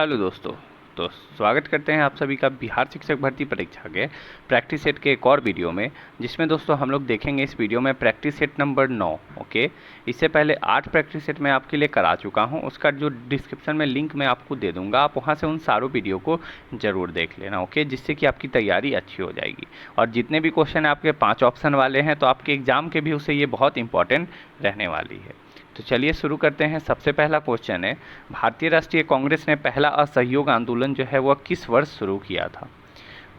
Hello दोस्तों। तो स्वागत करते हैं आप सभी का बिहार शिक्षक भर्ती परीक्षा के प्रैक्टिस सेट के एक और वीडियो में, जिसमें दोस्तों हम लोग देखेंगे इस वीडियो में प्रैक्टिस सेट नंबर 9। ओके, इससे पहले 8 प्रैक्टिस सेट मैं आपके लिए करा चुका हूं, उसका जो डिस्क्रिप्शन में लिंक मैं आपको दे दूंगा, आप वहां से उन सारों वीडियो को ज़रूर देख लेना। ओके, जिससे कि आपकी तैयारी अच्छी हो जाएगी। और जितने भी क्वेश्चन आपके 5 ऑप्शन वाले हैं, तो आपके एग्जाम के भी उससे ये बहुत इंपॉर्टेंट रहने वाली है। तो चलिए शुरू करते हैं। सबसे पहला क्वेश्चन है, भारतीय राष्ट्रीय कांग्रेस ने पहला असहयोग आंदोलन जो है वह किस वर्ष शुरू किया था?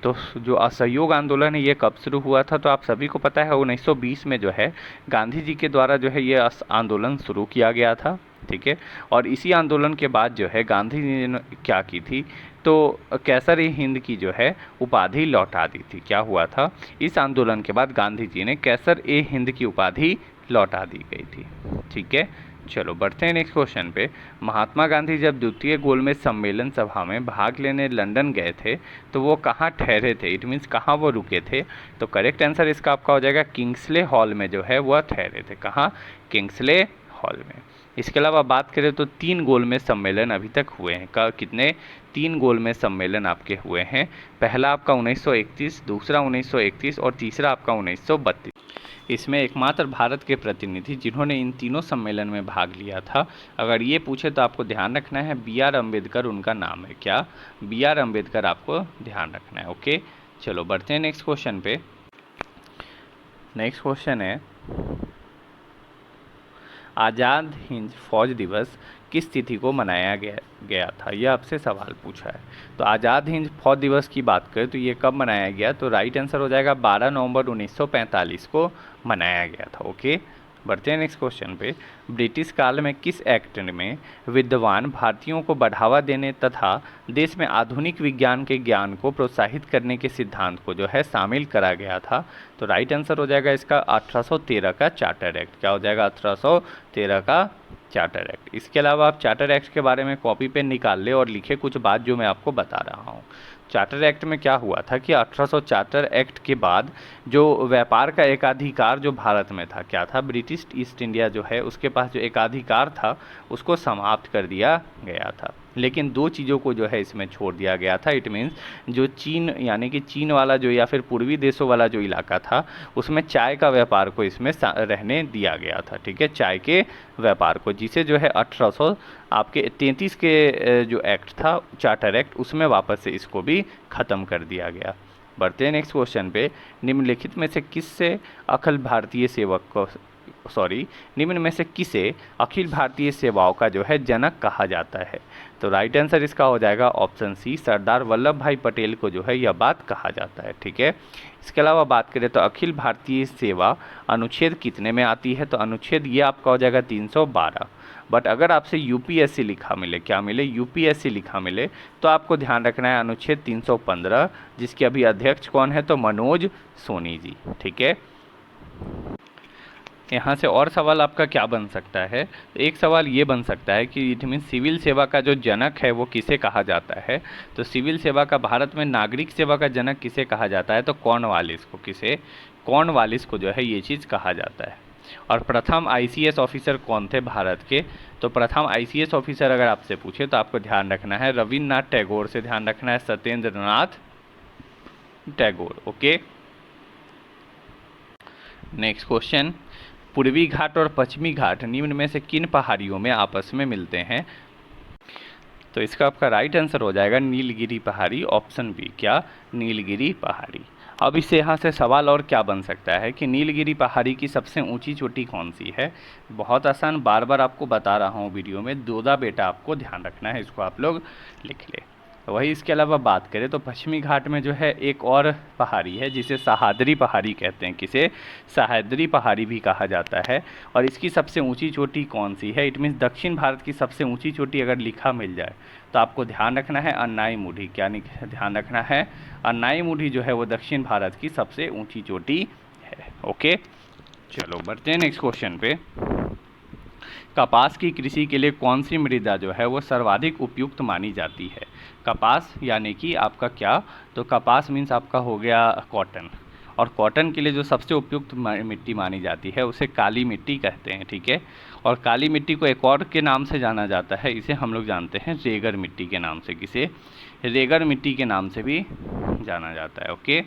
तो जो असहयोग आंदोलन है ये कब शुरू हुआ था? तो आप सभी को पता है 1920 में जो है गांधी जी के द्वारा जो है ये आंदोलन शुरू किया गया था। ठीक है, और इसी आंदोलन के बाद जो है गांधी जी ने क्या की थी, तो कैसर-ए-हिंद की जो है उपाधि लौटा दी थी। क्या हुआ था? इस आंदोलन के बाद गांधी जी ने कैसर-ए-हिंद की उपाधि लौटा दी गई थी। ठीक है, चलो बढ़ते हैं नेक्स्ट क्वेश्चन पे। महात्मा गांधी जब द्वितीय गोलमेज सम्मेलन सभा में भाग लेने लंदन गए थे, तो वो कहाँ ठहरे थे? इट मीन्स कहाँ वो रुके थे? तो करेक्ट आंसर इसका आपका हो जाएगा किंग्सले हॉल में जो है वह ठहरे थे। कहाँ? किंग्सले हॉल में। इसके अलावा बात करें तो 3 गोलमेज सम्मेलन अभी तक हुए हैं। कितने? 3 गोलमेज सम्मेलन आपके हुए हैं। पहला आपका 1931, दूसरा 1931 और तीसरा आपका 1932। इसमें एकमात्र भारत के प्रतिनिधि जिन्होंने इन तीनों सम्मेलन में भाग लिया था, अगर ये पूछे तो आपको ध्यान रखना है B.R. अम्बेडकर उनका नाम है। क्या? B.R. अम्बेडकर आपको ध्यान रखना है। ओके, चलो बढ़ते हैं नेक्स्ट क्वेश्चन पे। नेक्स्ट क्वेश्चन है, आज़ाद हिंद फौज दिवस किस तिथि को मनाया गया था? यह आपसे सवाल पूछा है। तो आज़ाद हिंद फौज दिवस की बात करें तो ये कब मनाया गया? तो राइट आंसर हो जाएगा 12 नवंबर 1945 को मनाया गया था। ओके, बढ़ते हैं नेक्स्ट क्वेश्चन पे। ब्रिटिश काल में किस एक्ट में विद्वान भारतीयों को बढ़ावा देने तथा देश में आधुनिक विज्ञान के ज्ञान को प्रोत्साहित करने के सिद्धांत को जो है शामिल करा गया था? तो राइट आंसर हो जाएगा इसका 1813 का चार्टर एक्ट। क्या हो जाएगा? 1813 का चार्टर एक्ट। इसके अलावा आप चार्टर एक्ट के बारे में कॉपी पेन निकाल ले और लिखे कुछ बात जो मैं आपको बता रहा हूँ। चार्टर एक्ट में क्या हुआ था कि 1800 चार्टर एक्ट के बाद जो व्यापार का एकाधिकार जो भारत में था, क्या था? ब्रिटिश ईस्ट इंडिया जो है उसके पास जो एकाधिकार था उसको समाप्त कर दिया गया था। लेकिन 2 चीज़ों को जो है इसमें छोड़ दिया गया था। इट मीन्स जो चीन यानी कि चीन वाला जो या फिर पूर्वी देशों वाला जो इलाका था उसमें चाय का व्यापार को इसमें रहने दिया गया था। ठीक है, चाय के व्यापार को, जिसे जो है 1800 आपके 33 के जो एक्ट था चार्टर एक्ट, उसमें वापस से इसको भी ख़त्म कर दिया गया। बढ़ते हैं नेक्स्ट क्वेश्चन पे। निम्नलिखित में से किससे अखिल भारतीय सेवक को निम्न में से किसे अखिल भारतीय सेवाओं का जो है जनक कहा जाता है? तो राइट आंसर इसका हो जाएगा ऑप्शन सी, सरदार वल्लभ भाई पटेल को जो है यह बात कहा जाता है। ठीक है, इसके अलावा बात करें तो अखिल भारतीय सेवा अनुच्छेद कितने में आती है? तो अनुच्छेद ये आपका हो जाएगा 312। बट अगर आपसे यूपीएससी लिखा मिले, क्या मिले? यूपीएससी लिखा मिले, तो आपको ध्यान रखना है अनुच्छेद 315, जिसके अभी अध्यक्ष कौन है? तो मनोज सोनी जी। ठीक है, यहाँ से और सवाल आपका क्या बन सकता है? एक सवाल ये बन सकता है कि इट मीन सिविल सेवा का जो जनक है वो किसे कहा जाता है? तो सिविल सेवा का भारत में नागरिक सेवा का जनक किसे कहा जाता है? तो कॉर्नवालिस को। किसे? कॉर्नवालिस को जो है ये चीज़ कहा जाता है। और प्रथम आईसीएस ऑफिसर कौन थे भारत के? तो प्रथम आईसीएस ऑफिसर अगर आपसे पूछे तो आपको ध्यान रखना है रविन्द्रनाथ टैगोर से ध्यान रखना है, Satyendra Nath Tagore. Okay, next question. पूर्वी घाट और पश्चिमी घाट निम्न में से किन पहाड़ियों में आपस में मिलते हैं? तो इसका आपका राइट आंसर हो जाएगा नीलगिरी पहाड़ी, ऑप्शन बी। क्या? नीलगिरी पहाड़ी। अब इससे यहाँ से सवाल और क्या बन सकता है कि नीलगिरी पहाड़ी की सबसे ऊंची चोटी कौन सी है? बहुत आसान, बार बार आपको बता रहा हूँ वीडियो में, दोदा बेटा आपको ध्यान रखना है, इसको आप लोग लिख ले। वही इसके अलावा बात करें तो पश्चिमी घाट में जो है एक और पहाड़ी है जिसे सह्याद्री पहाड़ी कहते हैं। किसे? सह्याद्री पहाड़ी भी कहा जाता है। और इसकी सबसे ऊंची चोटी कौन सी है? इट मीन्स दक्षिण भारत की सबसे ऊंची चोटी अगर लिखा मिल जाए तो आपको ध्यान रखना है अन्नाईमुड़ी। क्या ध्यान रखना है? अन्नाईमुड़ी जो है वो दक्षिण भारत की सबसे ऊँची चोटी है। ओके, चलो बढ़ते हैं नेक्स्ट क्वेश्चन पे। कपास की कृषि के लिए कौन सी मृदा जो है वो सर्वाधिक उपयुक्त मानी जाती है? कपास यानी कि आपका क्या? तो कपास मीन्स आपका हो गया कॉटन। और कॉटन के लिए जो सबसे उपयुक्त मिट्टी मानी जाती है उसे काली मिट्टी कहते हैं, ठीक है। और काली मिट्टी को एक और के नाम से जाना जाता है, इसे हम लोग जानते हैं रेगर मिट्टी के नाम से, किसे रेगर मिट्टी के नाम से भी जाना जाता है। ओके,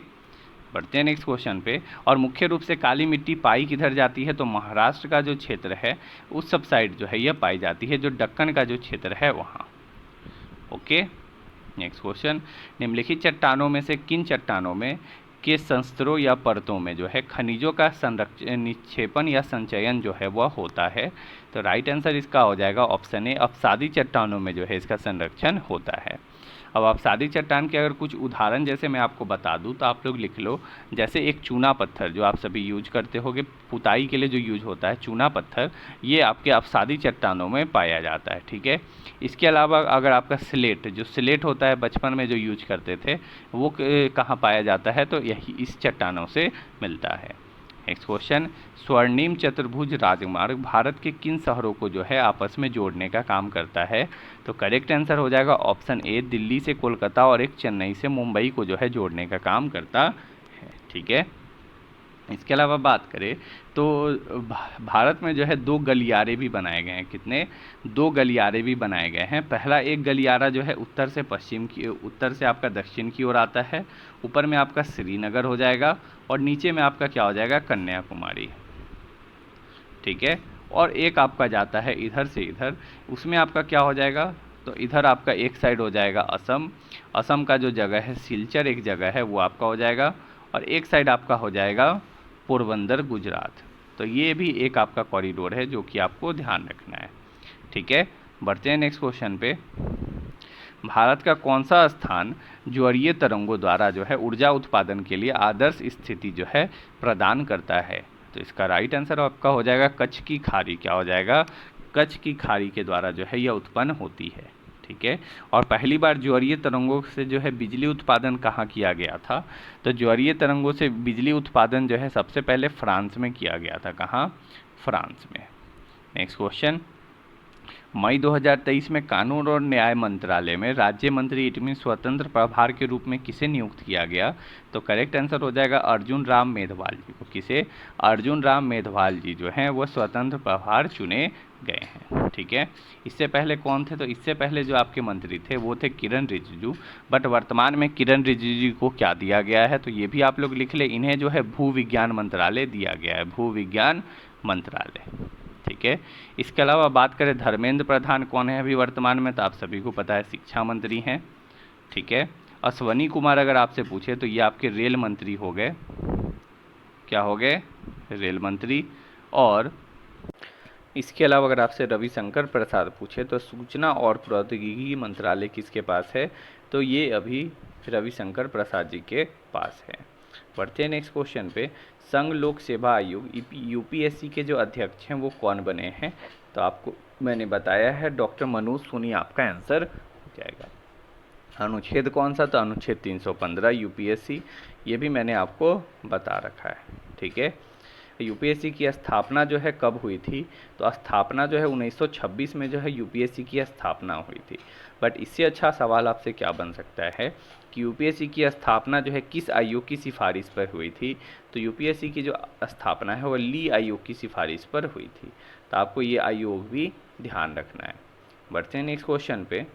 बढ़ते हैं नेक्स्ट क्वेश्चन पे। और मुख्य रूप से काली मिट्टी पाई किधर जाती है, तो महाराष्ट्र का जो क्षेत्र है उस सब साइड जो है यह पाई जाती है, जो दक्कन का जो क्षेत्र है वहाँ। Okay, next question. निम्नलिखित चट्टानों में से किन चट्टानों में के संस्तरों या परतों में जो है खनिजों का संरक्षण निक्षेपण या संचयन जो है वह होता है, तो राइट आंसर इसका हो जाएगा ऑप्शन ए, अपसादी चट्टानों में जो है इसका संरक्षण होता है। अब अपसादी चट्टान के अगर कुछ उदाहरण जैसे मैं आपको बता दूं तो आप लोग लिख लो, जैसे एक चूना पत्थर जो आप सभी यूज करते होगे पुताई के लिए जो यूज होता है चूना पत्थर, ये आपके अपसादी चट्टानों में पाया जाता है, ठीक है। इसके अलावा अगर आपका स्लेट, जो स्लेट होता है बचपन में जो यूज करते थे, वो कहाँ पाया जाता है, तो यही इस चट्टानों से मिलता है। Next question. स्वर्णिम चतुर्भुज राजमार्ग भारत के किन शहरों को जो है आपस में जोड़ने का काम करता है, तो करेक्ट आंसर हो जाएगा ऑप्शन ए, दिल्ली से कोलकाता और एक चेन्नई से मुंबई को जो है जोड़ने का काम करता है, ठीक है। इसके अलावा बात करें तो भारत में जो है 2 गलियारे भी बनाए गए हैं, कितने, 2 गलियारे भी बनाए गए हैं। पहला एक गलियारा जो है उत्तर से पश्चिम की, उत्तर से आपका दक्षिण की ओर आता है, ऊपर में आपका श्रीनगर हो जाएगा और नीचे में आपका क्या हो जाएगा, कन्याकुमारी, ठीक है। और एक आपका जाता है इधर से इधर, उसमें आपका क्या हो जाएगा, तो इधर आपका एक साइड हो जाएगा असम, असम का जो जगह है सिलचर एक जगह है वो आपका हो जाएगा, और एक साइड आपका हो जाएगा पोरबंदर गुजरात। तो ये भी एक आपका कॉरिडोर है जो कि आपको ध्यान रखना है, ठीक है। बढ़ते हैं नेक्स्ट क्वेश्चन पे। भारत का कौन सा स्थान ज्वारीय तरंगों द्वारा जो है ऊर्जा उत्पादन के लिए आदर्श स्थिति जो है प्रदान करता है, तो इसका राइट आंसर आपका हो जाएगा कच्छ की खाड़ी, क्या हो जाएगा, कच्छ की खाड़ी के द्वारा जो है यह उत्पन्न होती है, ठीक है। और पहली बार ज्वारीय तरंगों से जो है बिजली उत्पादन कहाँ किया गया था, तो ज्वारीय तरंगों से बिजली उत्पादन जो है सबसे पहले फ्रांस में किया गया था, कहाँ, फ्रांस में। Next question. मई 2023 में कानून और न्याय मंत्रालय में राज्य मंत्री इट मीन स्वतंत्र प्रभार के रूप में किसे नियुक्त किया गया, तो करेक्ट आंसर हो जाएगा अर्जुन राम मेघवाल जी को, किसे, अर्जुन राम मेघवाल जी जो हैं वो स्वतंत्र प्रभार चुने गए हैं, ठीक है। इससे पहले कौन थे, तो इससे पहले जो आपके मंत्री थे वो थे किरण रिजिजू, बट वर्तमान में किरण रिजिजू को क्या दिया गया है, तो ये भी आप लोग लिख ले, इन्हें जो है भू विज्ञान मंत्रालय दिया गया है, भू विज्ञान मंत्रालय, ठीक है। इसके अलावा बात करें धर्मेंद्र प्रधान कौन है अभी वर्तमान में, तो आप सभी को पता है शिक्षा मंत्री हैं, ठीक है। अश्वनी कुमार अगर आपसे पूछे तो ये आपके रेल मंत्री हो गए, क्या हो गए, रेल मंत्री। और इसके अलावा अगर आपसे रविशंकर प्रसाद पूछे तो सूचना और प्रौद्योगिकी मंत्रालय किसके पास है, तो ये अभी रविशंकर प्रसाद जी के पास है। बढ़ते हैं नेक्स्ट क्वेश्चन पे। संघ लोक सेवा आयोग यूपीएससी के जो अध्यक्ष हैं वो कौन बने हैं, तो आपको मैंने बताया है डॉक्टर मनोज सोनी आपका आंसर हो जाएगा। अनुच्छेद कौन सा, तो अनुच्छेद 315 यूपीएससी, ये भी मैंने आपको बता रखा है, ठीक है। यूपीएससी की स्थापना जो है कब हुई थी, तो स्थापना जो है 1926 में जो है यूपीएससी की स्थापना हुई थी। बट इससे अच्छा सवाल आपसे क्या बन सकता है कि यूपीएससी की स्थापना जो है किस आयोग की सिफारिश पर हुई थी, तो यूपीएससी की जो स्थापना है वो ली आयोग की सिफारिश पर हुई थी, तो आपको ये आयोग भी ध्यान रखना है। बढ़ते हैं नेक्स्ट क्वेश्चन पे।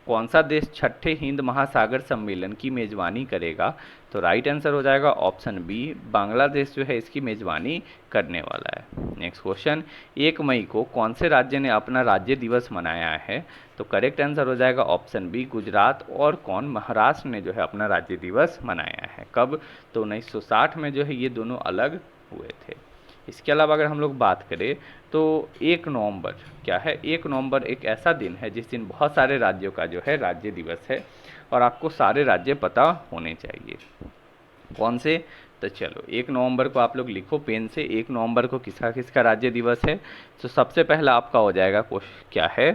कौन सा देश छठे हिंद महासागर सम्मेलन की मेजबानी करेगा, तो राइट आंसर हो जाएगा ऑप्शन बी, बांग्लादेश जो है इसकी मेजबानी करने वाला है। Next question. 1 मई को कौन से राज्य ने अपना राज्य दिवस मनाया है, तो करेक्ट आंसर हो जाएगा ऑप्शन बी, गुजरात। और कौन, महाराष्ट्र ने जो है अपना राज्य दिवस मनाया है, कब, तो 1960 में जो है ये दोनों अलग हुए थे। इसके अलावा अगर हम लोग बात करें तो 1 नवंबर क्या है, 1 नवंबर एक ऐसा दिन है जिस दिन बहुत सारे राज्यों का जो है राज्य दिवस है, और आपको सारे राज्य पता होने चाहिए कौन से, तो चलो 1 नवंबर को आप लोग लिखो पेन से, 1 नवंबर को किसका किसका राज्य दिवस है, तो सबसे पहला आपका हो जाएगा क्या है,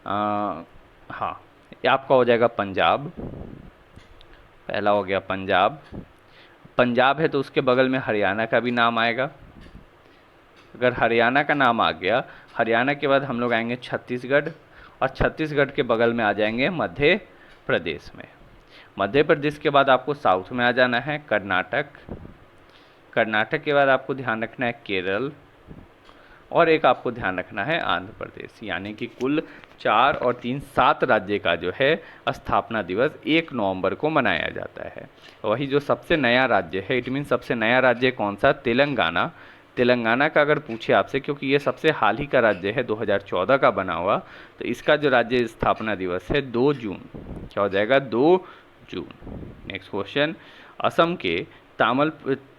हाँ ये आपका हो जाएगा पंजाब, पहला हो गया पंजाब। पंजाब है तो उसके बगल में हरियाणा का भी नाम आएगा, अगर हरियाणा का नाम आ गया, हरियाणा के बाद हम लोग आएंगे छत्तीसगढ़, और छत्तीसगढ़ के बगल में आ जाएंगे मध्य प्रदेश में। मध्य प्रदेश के बाद आपको साउथ में आ जाना है कर्नाटक, कर्नाटक के बाद आपको ध्यान रखना है केरल, और एक आपको ध्यान रखना है आंध्र प्रदेश। यानी कि कुल 4 और 3 7 राज्य का जो है स्थापना दिवस 1 नवंबर को मनाया जाता है। वही जो सबसे नया राज्य है, इट मीन सबसे नया राज्य कौन सा, तेलंगाना। तेलंगाना का अगर पूछे आपसे, क्योंकि ये सबसे हाल ही का राज्य है, 2014 का बना हुआ, तो इसका जो राज्य स्थापना दिवस है 2 जून, क्या हो जाएगा 2 जून। नेक्स्ट क्वेश्चन, असम के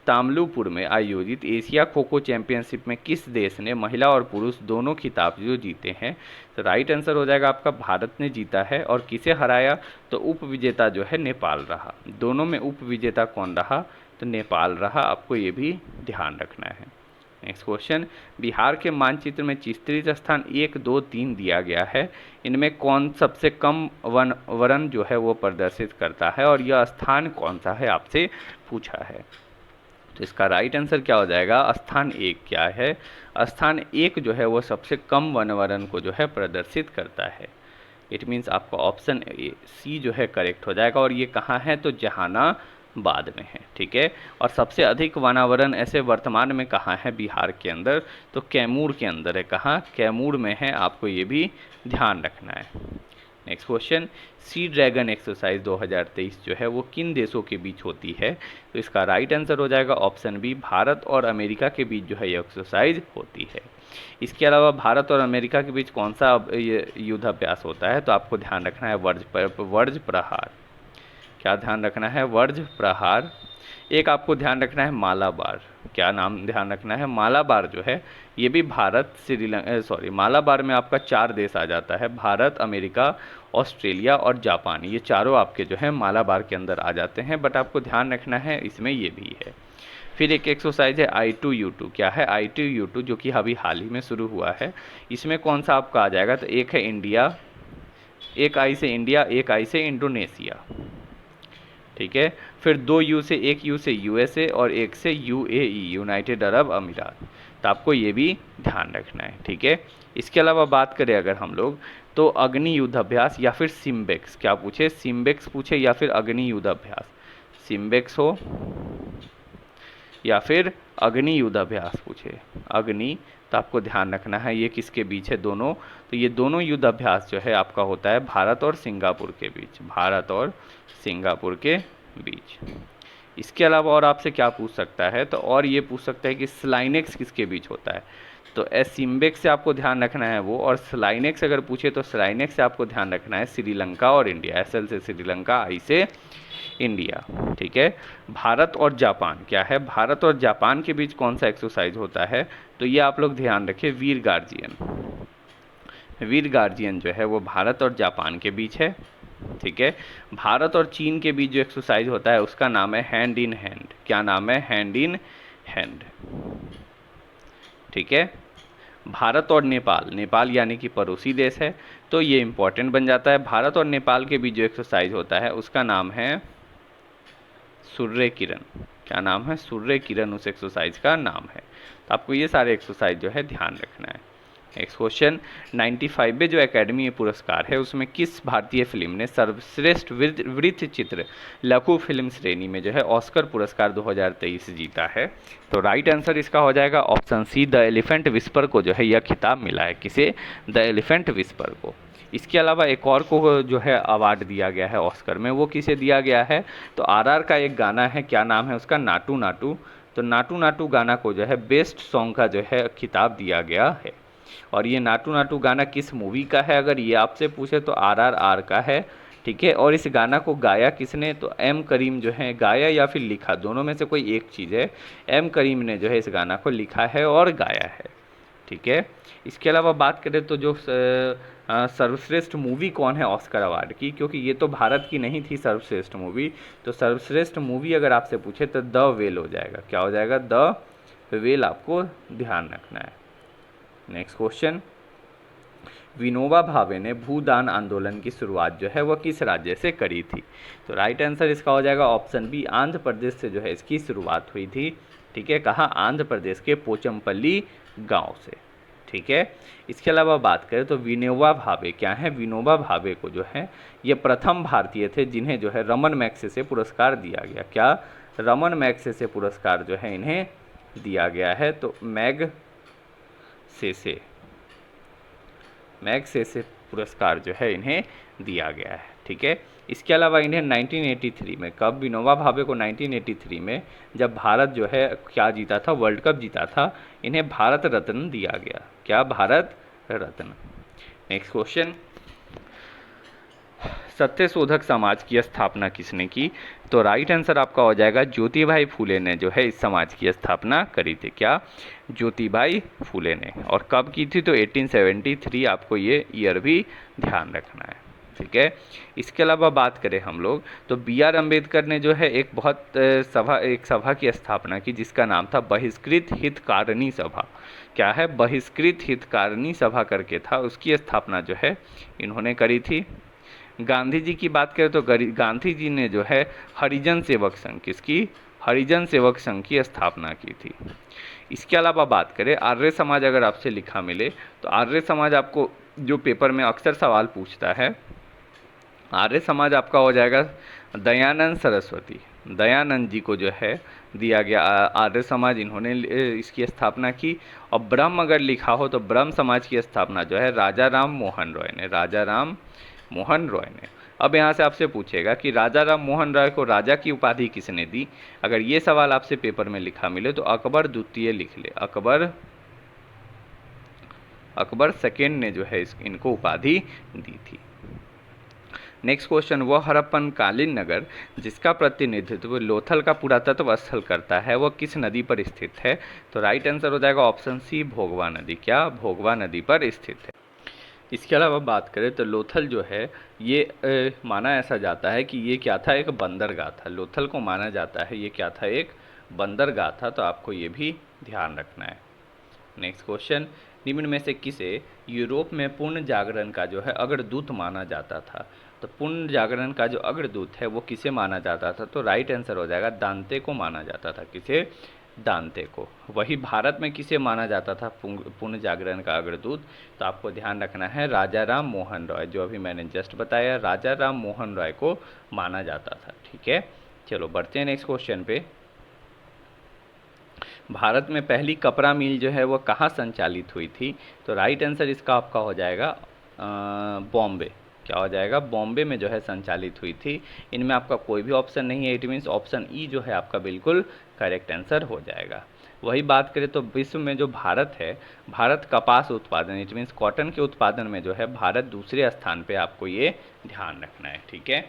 तामलुपुर में आयोजित एशिया खो खो चैंपियनशिप में किस देश ने महिला और पुरुष दोनों खिताब जो जीते हैं? तो राइट आंसर हो जाएगा आपका भारत ने जीता है। और किसे हराया? तो उप विजेता जो है नेपाल रहा। दोनों में उप विजेता कौन रहा? तो नेपाल रहा। आपको ये भी ध्यान रखना है। नेक्स्ट क्वेश्चन, बिहार के मानचित्र में चित्रित स्थान 1, 2, 3 दिया गया है, इनमें कौन सबसे कम वर्ण जो है वो प्रदर्शित करता है और यह स्थान कौन सा है, आपसे पूछा है। तो इसका राइट आंसर क्या हो जाएगा? स्थान 1 क्या है? स्थान 1 जो है वो सबसे कम वर्ण को जो है प्रदर्शित करता है। इट मीन्स आपका ऑप्शन सी जो है करेक्ट हो जाएगा। और ये कहाँ है? तो जहानाबाद में है। ठीक है। और सबसे अधिक वनावरण ऐसे वर्तमान में कहाँ है बिहार के अंदर? तो कैमूर के अंदर है। कहाँ? कैमूर में है। आपको ये भी ध्यान रखना है। Next question, sea dragon exercise 2023 जो है वो किन देशों के बीच होती है? तो इसका राइट आंसर हो जाएगा ऑप्शन बी, भारत और अमेरिका के बीच जो है ये एक्सरसाइज होती है। इसके अलावा भारत और अमेरिका के बीच कौन सा ये युद्धाभ्यास होता है? तो आपको ध्यान रखना है वर्ज प्रहार। क्या ध्यान रखना है? वर्ज प्रहार। एक आपको ध्यान रखना है मालाबार। क्या नाम ध्यान रखना है? मालाबार जो है ये भी भारत, मालाबार में आपका 4 देश आ जाता है, भारत, अमेरिका, ऑस्ट्रेलिया और जापान। ये चारों आपके जो है मालाबार के अंदर आ जाते हैं। बट आपको ध्यान रखना है इसमें ये भी है। फिर एक एक्सरसाइज है I2U2। क्या है I2U2? जो कि अभी हाल ही में शुरू हुआ है। इसमें कौन सा आपका आ जाएगा? तो एक है इंडिया, एक आई से इंडिया, एक आई से इंडोनेशिया। ठीक है। फिर 2 यू से, एक यू से USA और एक से UAE, यूनाइटेड अरब अमीरात। तो आपको ये भी ध्यान रखना है। ठीक है। इसके अलावा बात करें अगर हम लोग, तो अग्नि युद्धाभ्यास या फिर सिम्बेक्स, क्या पूछे? सिम्बेक्स पूछे या फिर अग्नि युद्धाभ्यास, सिम्बेक्स हो या फिर अग्नि युद्धाभ्यास पूछे, अग्नि, तो आपको ध्यान रखना है ये किसके बीच है? दोनों। तो ये दोनों युद्धाभ्यास जो है आपका होता है भारत और सिंगापुर के बीच, भारत और सिंगापुर के बीच। इसके अलावा और आपसे क्या पूछ सकता है? तो और ये पूछ सकता है कि स्लाइनेक्स किसके बीच होता है? तो सिम्बेक्स से आपको ध्यान रखना है वो। और स्लाइनेक्स अगर पूछे तो स्लाइनेक्स से आपको ध्यान रखना है श्रीलंका और इंडिया, SL से श्रीलंका, I से इंडिया। ठीक है। भारत और जापान, क्या है? भारत और जापान के बीच कौन सा एक्सरसाइज होता है? तो ये आप लोग ध्यान रखें, वीर गार्जियन। वीर गार्जियन जो है वो भारत और जापान के बीच है। ठीक है। भारत और चीन के बीच जो एक्सरसाइज होता है उसका नाम है हैंड इन हैंड। क्या नाम है? Hand in hand. ठीक है। भारत और नेपाल, नेपाल यानी कि पड़ोसी देश है, तो ये इंपॉर्टेंट बन जाता है। भारत और नेपाल के बीच जो एक्सरसाइज होता है उसका नाम है सूर्य किरण। क्या नाम है? सूर्य किरण उस एक्सरसाइज का नाम है। तो आपको ये सारे एक्सरसाइज जो है ध्यान रखना है। नेक्स्ट क्वेश्चन, 95वें जो एकेडमी पुरस्कार है उसमें किस भारतीय फिल्म ने सर्वश्रेष्ठ वृत्त चित्र लघु फिल्म श्रेणी में जो है ऑस्कर पुरस्कार 2023 जीता है? तो राइट आंसर इसका हो जाएगा option C, the elephant whisper को जो है यह खिताब मिला है। किसे? द एलिफेंट विस्पर को। इसके अलावा एक और को जो है अवार्ड दिया गया है ऑस्कर में, वो किसे दिया गया है? तो RR का एक गाना है, क्या नाम है उसका? नाटू नाटू। तो नाटू नाटू गाना को जो है बेस्ट सॉन्ग का जो है खिताब दिया गया है। और ये नाटू नाटू गाना किस मूवी का है अगर ये आपसे पूछे तो RRR का है। ठीक है। और इस गाना को गाया किसने? तो M करीम जो है गाया या फिर लिखा, दोनों में से कोई एक चीज़ है। M करीम ने जो है इस गाना को लिखा है और गाया है। ठीक है। इसके अलावा बात करें तो जो सर्वश्रेष्ठ मूवी कौन है ऑस्कर अवार्ड की, क्योंकि ये तो भारत की नहीं थी सर्वश्रेष्ठ मूवी, तो सर्वश्रेष्ठ मूवी अगर आपसे पूछे तो द वेल हो जाएगा। क्या हो जाएगा? The well. आपको ध्यान रखना है। नेक्स्ट क्वेश्चन, विनोबा भावे ने भूदान आंदोलन की शुरुआत जो है वह किस राज्य से करी थी? तो राइट आंसर इसका हो जाएगा ऑप्शन बी, आंध्र प्रदेश से जो है इसकी शुरुआत हुई थी। ठीक है। कहाँ? आंध्र प्रदेश के पोचमपल्ली गांव से। ठीक है। इसके अलावा बात करें तो विनोबा भावे क्या है, विनोबा भावे को जो है ये प्रथम भारतीय थे जिन्हें जो है रमन मैग्सेसे पुरस्कार दिया गया। क्या, रमन मैग्सेसे पुरस्कार जो है इन्हें दिया गया है। तो मैग्सेसे पुरस्कार जो है इन्हें दिया गया है, ठीक है। इसके अलावा इन्हें 1983 में, कब, विनोबा भावे को 1983 में जब भारत जो है क्या जीता था, वर्ल्ड कप जीता था, इन्हें भारत रत्न दिया गया। क्या, भारत रत्न। नेक्स्ट क्वेश्चन, सत्यशोधक समाज की स्थापना किसने की। तो राइट आंसर आपका हो जाएगा ज्योतिबाई फूले ने जो है इस समाज की स्थापना करी थी। क्या, ज्योतिबाई फूले ने। और कब की थी, तो 1873, आपको ये ईयर भी ध्यान रखना है, ठीक है। इसके अलावा बात करें हम लोग तो बी आर अम्बेडकर ने जो है एक सभा की स्थापना की जिसका नाम था बहिष्कृत हितकारिणी सभा। क्या है, बहिष्कृत हितकारिणी सभा करके था, उसकी स्थापना जो है इन्होंने करी थी। गांधी जी की बात करें तो गांधी जी ने जो है हरिजन सेवक संघ, किसकी, हरिजन सेवक संघ की स्थापना की थी। इसके अलावा बात करें आर्य समाज, अगर आपसे लिखा मिले तो आर्य समाज आपको जो पेपर में अक्सर सवाल पूछता है, आर्य समाज आपका हो जाएगा दयानंद सरस्वती, दयानंद जी को जो है दिया गया आर्य समाज, इन्होंने इसकी स्थापना की। और ब्रह्म अगर लिखा हो तो ब्रह्म समाज की स्थापना जो है राजा राम मोहन रॉय ने, राजा राम मोहन रॉय ने। अब यहाँ से आपसे पूछेगा कि राजा राम मोहन रॉय को राजा की उपाधि किसने दी। अगर ये सवाल आपसे पेपर में लिखा मिले तो अकबर द्वितीय लिख ले, अकबर सेकेंड ने जो है इनको उपाधि दी थी। नेक्स्ट क्वेश्चन, वह हड़प्पन कालीन नगर जिसका प्रतिनिधित्व लोथल का पुरातत्व स्थल करता है वह किस नदी पर स्थित है। तो राइट आंसर हो जाएगा ऑप्शन सी, भोगवा नदी। क्या, भोगवा नदी पर स्थित है। इसके अलावा बात करें तो लोथल जो है ये माना ऐसा जाता है कि ये क्या था, एक बंदरगाह था। लोथल को माना जाता है ये क्या था, एक बंदरगाह था, तो आपको ये भी ध्यान रखना है। नेक्स्ट क्वेश्चन, निम्न में से किसे यूरोप में पूर्ण जागरण का जो है अग्रदूत माना जाता था। तो पूर्ण जागरण का जो अग्रदूत है वो किसे माना जाता था। तो राइट आंसर हो जाएगा दांते को माना जाता था। किसे, दांते को। वही भारत में किसे माना जाता था पूर्ण जागरण का अग्रदूत। तो आपको ध्यान रखना है राजा राम मोहन रॉय, जो अभी मैंने जस्ट बताया, राजा राम मोहन रॉय को माना जाता था, ठीक है। चलो बढ़ते हैं नेक्स्ट क्वेश्चन पे। भारत में पहली कपड़ा मिल जो है वो कहाँ संचालित हुई थी। तो राइट आंसर इसका आपका हो जाएगा बॉम्बे। क्या हो जाएगा, बॉम्बे में जो है संचालित हुई थी। इनमें आपका कोई भी ऑप्शन नहीं है, इट मीन्स ऑप्शन ई जो है आपका बिल्कुल करेक्ट आंसर हो जाएगा। वही बात करें तो विश्व में जो भारत है, भारत कपास उत्पादन, इट मीन्स कॉटन के उत्पादन में जो है भारत दूसरे स्थान पे, आपको ये ध्यान रखना है, ठीक है।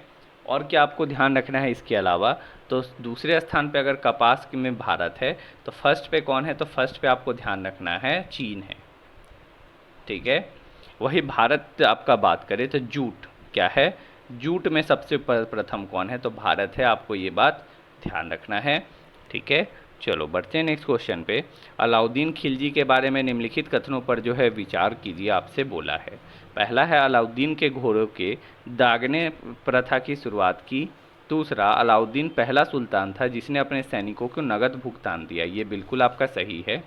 और क्या आपको ध्यान रखना है इसके अलावा, तो दूसरे स्थान पे अगर कपास में भारत है तो फर्स्ट पे कौन है, तो फर्स्ट पे आपको ध्यान रखना है चीन है, ठीक है। वही भारत आपका बात करें तो जूट, क्या है, जूट में सबसे प्रथम कौन है, तो भारत है, आपको ये बात ध्यान रखना है, ठीक है। चलो बढ़ते हैं नेक्स्ट क्वेश्चन पे। अलाउद्दीन खिलजी के बारे में निम्नलिखित कथनों पर जो है विचार कीजिए, आपसे बोला है। पहला है अलाउद्दीन के घोड़ों के दागने प्रथा की शुरुआत की। दूसरा, अलाउद्दीन पहला सुल्तान था जिसने अपने सैनिकों को नगद भुगतान दिया, ये बिल्कुल आपका सही है।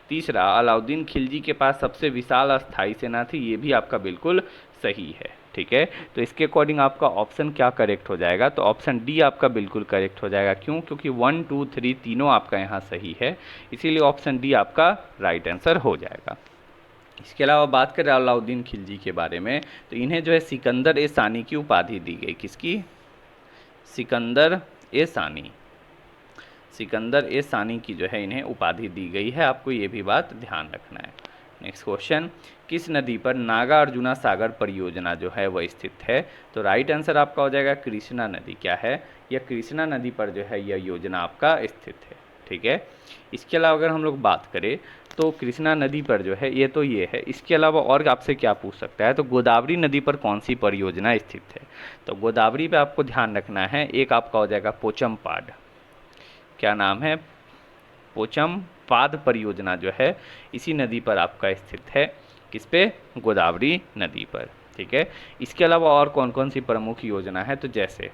तीसरा, अलाउद्दीन खिलजी के पास सबसे विशाल अस्थायी सेना थी, ये भी आपका बिल्कुल सही है, ठीक है। तो इसके अकॉर्डिंग आपका ऑप्शन क्या करेक्ट हो जाएगा, तो ऑप्शन डी आपका बिल्कुल करेक्ट हो जाएगा। क्यों, क्योंकि 1, 2, 3 तीनों आपका यहाँ सही है, इसीलिए ऑप्शन डी आपका राइट आंसर हो जाएगा। इसके अलावा बात करें अलाउद्दीन खिलजी के बारे में तो इन्हें जो है सिकंदर ए सानी की उपाधि दी गई। किसकी, सिकंदर ए सानी, सिकंदर ए सानी की जो है इन्हें उपाधि दी गई है, आपको ये भी बात ध्यान रखना है। नेक्स्ट क्वेश्चन, किस नदी पर नागा अर्जुना सागर परियोजना जो है वह स्थित है। तो राइट आंसर आपका हो जाएगा कृष्णा नदी। क्या है, यह कृष्णा नदी पर जो है यह योजना आपका स्थित है, ठीक है। इसके अलावा अगर हम लोग बात करें तो कृष्णा नदी पर जो है ये है। इसके अलावा और आपसे क्या पूछ सकता है, तो गोदावरी नदी पर कौन सी परियोजना स्थित है। तो गोदावरी पे आपको ध्यान रखना है, एक आपका हो जाएगा पोचमपाड, क्या नाम है, पोचमपाद परियोजना जो है इसी नदी पर आपका स्थित है। किस पे, गोदावरी नदी पर, ठीक है। इसके अलावा और कौन कौन सी प्रमुख योजना है, तो जैसे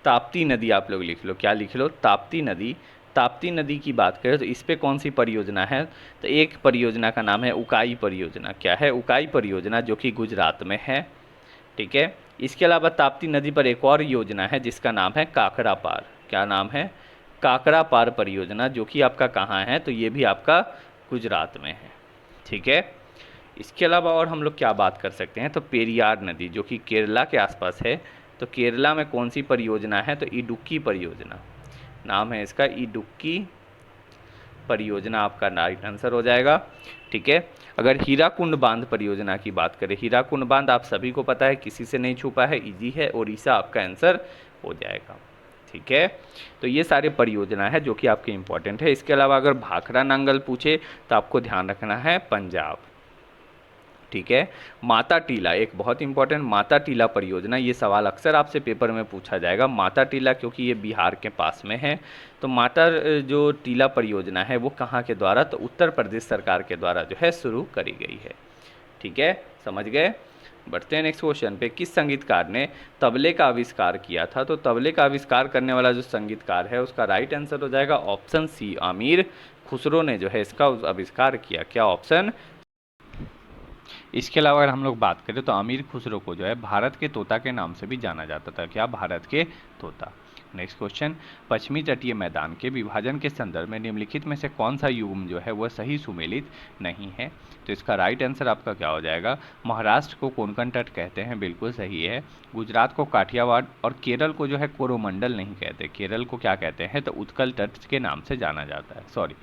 ताप्ती नदी आप लोग लिख लो, क्या लिख लो, ताप्ती नदी ताप्ती नदी की बात करें तो इस पे कौन सी परियोजना है, तो एक परियोजना का नाम है उकाई परियोजना। क्या है? उकाई परियोजना, जो कि गुजरात में है। ठीक है। इसके अलावा ताप्ती नदी पर एक और योजना है जिसका नाम है काकरा पार। क्या नाम है? काकरा पार परियोजना, जो कि आपका कहाँ है, तो ये भी आपका गुजरात में है। ठीक है। इसके अलावा और हम लोग क्या बात कर सकते हैं, तो पेरियार नदी, जो कि केरला के आसपास है। तो केरला में कौन सी परियोजना है, तो इडुक्की परियोजना नाम है इसका, इडुक्की परियोजना आपका राइट आंसर हो जाएगा। ठीक है। अगर हीराकुंड बांध परियोजना की बात करें, हीराकुंड बांध आप सभी को पता है, किसी से नहीं छुपा है, इजी है, उड़ीसा आपका आंसर हो जाएगा। ठीक है। तो ये सारे परियोजना है जो कि आपके इंपॉर्टेंट है। इसके अलावा अगर भाखड़ा नांगल पूछे तो आपको ध्यान रखना है पंजाब। ठीक है। माता टीला एक बहुत इंपॉर्टेंट, माता टीला परियोजना, ये सवाल अक्सर आपसे पेपर में पूछा जाएगा। माता टीला क्योंकि ये बिहार के पास में है, तो माता जो टीला परियोजना है वो कहाँ के द्वारा, तो उत्तर प्रदेश सरकार के द्वारा जो है शुरू करी गई है। ठीक है, समझ गए। बढ़ते हैं नेक्स्ट क्वेश्चन पे। किस संगीतकार ने तबले का आविष्कार किया था, तो तबले का आविष्कार करने वाला जो संगीतकार है उसका राइट आंसर हो जाएगा ऑप्शन सी, अमीर खुसरो ने जो है इसका आविष्कार किया। क्या ऑप्शन? इसके अलावा अगर हम लोग बात करें तो अमीर खुसरो को जो है भारत के तोता के नाम से भी जाना जाता था। क्या? भारत के तोता। Next question. पश्चिमी तटीय मैदान के विभाजन के संदर्भ में निम्नलिखित में से कौन सा युग्म जो है वह सही सुमेलित नहीं है, तो इसका राइट आंसर आपका क्या हो जाएगा? महाराष्ट्र को कोंकण तट कहते हैं, बिल्कुल सही है। गुजरात को काठियावाड़ और केरल को जो है कोरोमंडल नहीं कहते, केरल को क्या कहते हैं, तो उत्कल तट के नाम से जाना जाता है। सॉरी,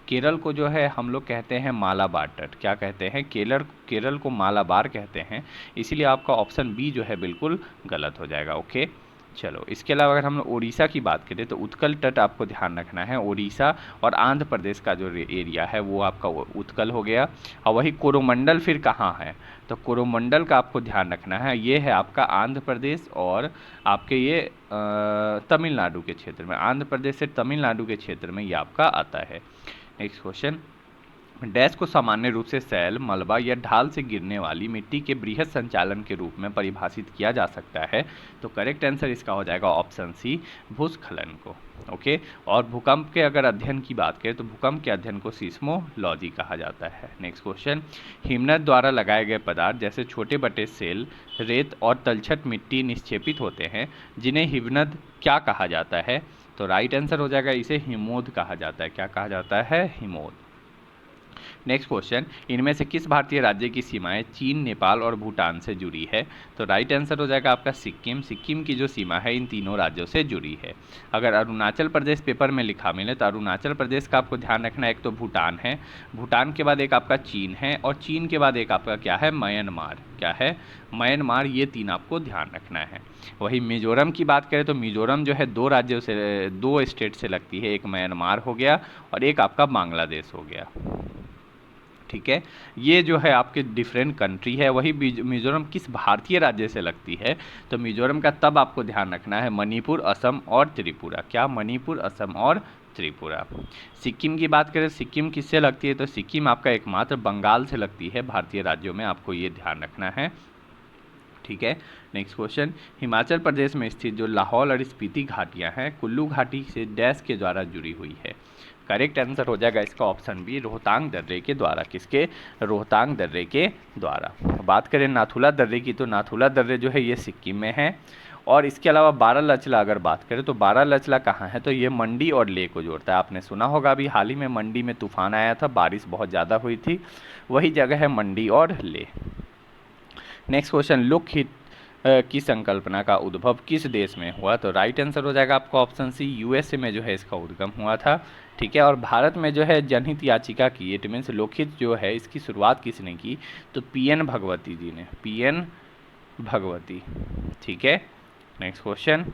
केरल को जो है हम लोग कहते हैं मालाबार तट। क्या कहते हैं? केरल को मालाबार कहते हैं, इसीलिए आपका ऑप्शन बी जो है बिल्कुल गलत हो जाएगा। ओके, चलो। इसके अलावा अगर हम लोग उड़ीसा की बात करें तो उत्कल तट आपको ध्यान रखना है। उड़ीसा और आंध्र प्रदेश का जो एरिया है वो आपका उत्कल हो गया। और वही कोरोमंडल फिर कहाँ है, तो कोरोमंडल का आपको ध्यान रखना है, ये है आपका आंध्र प्रदेश और आपके ये तमिलनाडु के क्षेत्र में, आंध्र प्रदेश से तमिलनाडु के क्षेत्र में ये आपका आता है। Next question. डैश को सामान्य रूप से सैल, मलबा या ढाल से गिरने वाली मिट्टी के बृहद संचालन के रूप में परिभाषित किया जा सकता है, तो करेक्ट आंसर इसका हो जाएगा ऑप्शन सी, भूस्खलन को। ओके। और भूकंप के अगर अध्ययन की बात करें तो भूकंप के अध्ययन को सीस्मोलॉजी कहा जाता है। Next question. हिमनद द्वारा लगाए गए पदार्थ जैसे छोटे बटे सेल, रेत और तलछट मिट्टी निक्षेपित होते हैं, जिन्हें हिमनद क्या कहा जाता है, तो राइट आंसर हो जाएगा इसे हिमोद कहा जाता है। क्या कहा जाता है? हिमोद। Next question. इनमें से किस भारतीय राज्य की सीमाएं चीन, नेपाल और भूटान से जुड़ी है, तो राइट आंसर हो जाएगा आपका सिक्किम। सिक्किम की जो सीमा है इन तीनों राज्यों से जुड़ी है। अगर अरुणाचल प्रदेश पेपर में लिखा मिले तो अरुणाचल प्रदेश का आपको ध्यान रखना है, एक तो भूटान है, भूटान के बाद एक आपका चीन है, और चीन के बाद एक आपका क्या है? म्यांमार। क्या है? म्यांमार। ये तीन आपको ध्यान रखना है। वही मिजोरम की बात करें तो मिजोरम जो है दो स्टेट से लगती है, एक म्यांमार हो गया और एक आपका बांग्लादेश हो गया। ठीक है, ये जो है आपके डिफरेंट कंट्री है। वही मिजोरम किस भारतीय राज्य से लगती है, तो मिजोरम का तब आपको ध्यान रखना है मणिपुर, असम और त्रिपुरा। क्या? मणिपुर, असम और त्रिपुरा। सिक्किम की बात करें, सिक्किम किससे लगती है, तो सिक्किम आपका एकमात्र बंगाल से लगती है भारतीय राज्यों में, आपको ये ध्यान रखना है। ठीक है। Next question. हिमाचल प्रदेश में स्थित जो लाहौल और स्पीति घाटियाँ हैं, कुल्लू घाटी से डैश के द्वारा जुड़ी हुई है, करेक्ट आंसर हो जाएगा इसका ऑप्शन बी, रोहतांग दर्रे के द्वारा। किसके? रोहतांग दर्रे के द्वारा। बात करें नाथुला दर्रे की, तो नाथुला दर्रे जो है ये सिक्किम में है। और इसके अलावा बारालाचला अगर बात करें तो बारालाचला कहाँ है, तो ये मंडी और लेह को जोड़ता है। आपने सुना होगा अभी हाल ही में मंडी में तूफान आया था, बारिश बहुत ज़्यादा हुई थी, वही जगह है मंडी और लेह। Next question. लोकहित की संकल्पना का उद्भव किस देश में हुआ, तो राइट आंसर हो जाएगा आपका ऑप्शन सी, यूएसए में जो है इसका उद्गम हुआ था। ठीक है। और भारत में जो है जनहित याचिका की, इट मीन्स लोकहित जो है इसकी शुरुआत किसने की, तो पीएन भगवती जी ने, पीएन भगवती। ठीक है। Next question.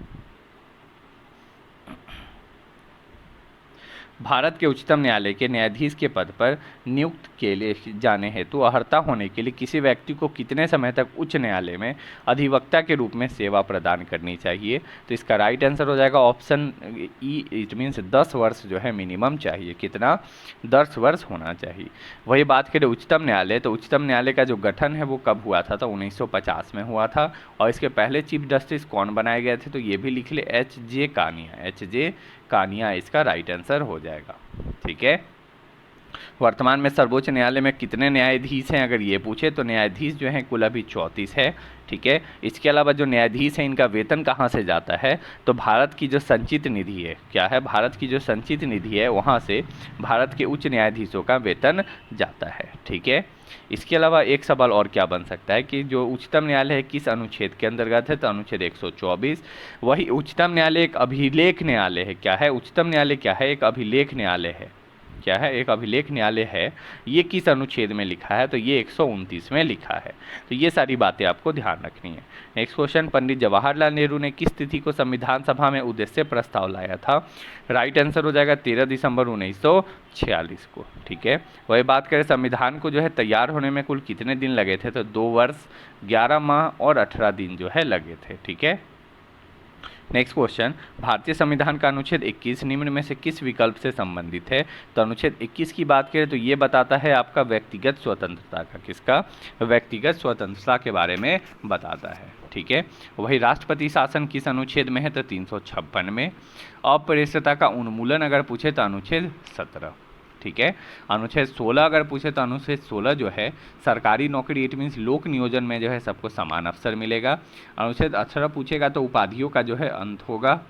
भारत के उच्चतम न्यायालय के न्यायाधीश के पद पर नियुक्त के लिए जाने हेतु अर्हता होने के लिए किसी व्यक्ति को कितने समय तक उच्च न्यायालय में अधिवक्ता के रूप में सेवा प्रदान करनी चाहिए, तो इसका राइट आंसर हो जाएगा ऑप्शन ई, इट मीन्स 10 वर्ष जो है मिनिमम चाहिए। कितना? 10 वर्ष होना चाहिए। वही बात करें उच्चतम न्यायालय, तो उच्चतम न्यायालय का जो गठन है वो कब हुआ था, तो 1950 में हुआ था। और इसके पहले चीफ जस्टिस कौन बनाए गए थे, तो ये भी लिख ले, H J Kania, H J Kania इसका राइट आंसर हो जाएगा। ठीक है। वर्तमान में सर्वोच्च न्यायालय में कितने न्यायाधीश हैं, अगर ये पूछे तो न्यायाधीश जो हैं कुल अभी 34 है। ठीक है। इसके अलावा जो न्यायाधीश हैं इनका वेतन कहाँ से जाता है, तो भारत की जो संचित निधि है, क्या है, भारत की जो संचित निधि है वहाँ से भारत के उच्च न्यायाधीशों का वेतन जाता है। ठीक है। इसके अलावा एक सवाल और क्या बन सकता है कि जो उच्चतम न्यायालय है किस अनुच्छेद के अंतर्गत है, तो अनुच्छेद 124। वही उच्चतम न्यायालय एक अभिलेख न्यायालय है। क्या है, उच्चतम न्यायालय क्या है, एक अभिलेख न्यायालय है। क्या है, एक अभिलेख न्यायालय है। ये किस अनुच्छेद में लिखा है, तो ये 129 में लिखा है। तो ये सारी बातें आपको ध्यान रखनी है। नेक्स्ट क्वेश्चन, पंडित जवाहरलाल नेहरू ने किस तिथि को संविधान सभा में उद्देश्य प्रस्ताव लाया था, राइट आंसर हो जाएगा 13 दिसंबर 1946 को। ठीक है। वही बात करें संविधान को जो है तैयार होने में कुल कितने दिन लगे थे, तो 2 वर्ष 11 माह और 18 दिन जो है लगे थे। ठीक है। नेक्स्ट क्वेश्चन, भारतीय संविधान का अनुच्छेद 21 निम्न में से किस विकल्प से संबंधित है, तो अनुच्छेद 21 की बात करें तो ये बताता है आपका व्यक्तिगत स्वतंत्रता का, किसका, व्यक्तिगत स्वतंत्रता के बारे में बताता है। ठीक है। वही राष्ट्रपति शासन किस अनुच्छेद में है, तो 356 में। अप्रेषितता का उन्मूलन अगर पूछे तो अनुच्छेद 17। ठीक है। अनुच्छेद 16 अगर पूछे तो अनुच्छेद 16 जो है सरकारी नौकरी, इट मीन्स लोक नियोजन में जो है सबको समान अवसर मिलेगा। अनुच्छेद 18 पूछेगा तो उपाधियों का जो है अंत होगा।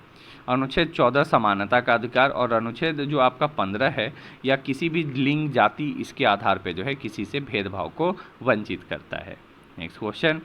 अनुच्छेद 14 समानता का अधिकार, और अनुच्छेद जो आपका 15 है या किसी भी लिंग जाति इसके आधार पर जो है किसी से भेदभाव को वंचित करता है। नेक्स्ट क्वेश्चन,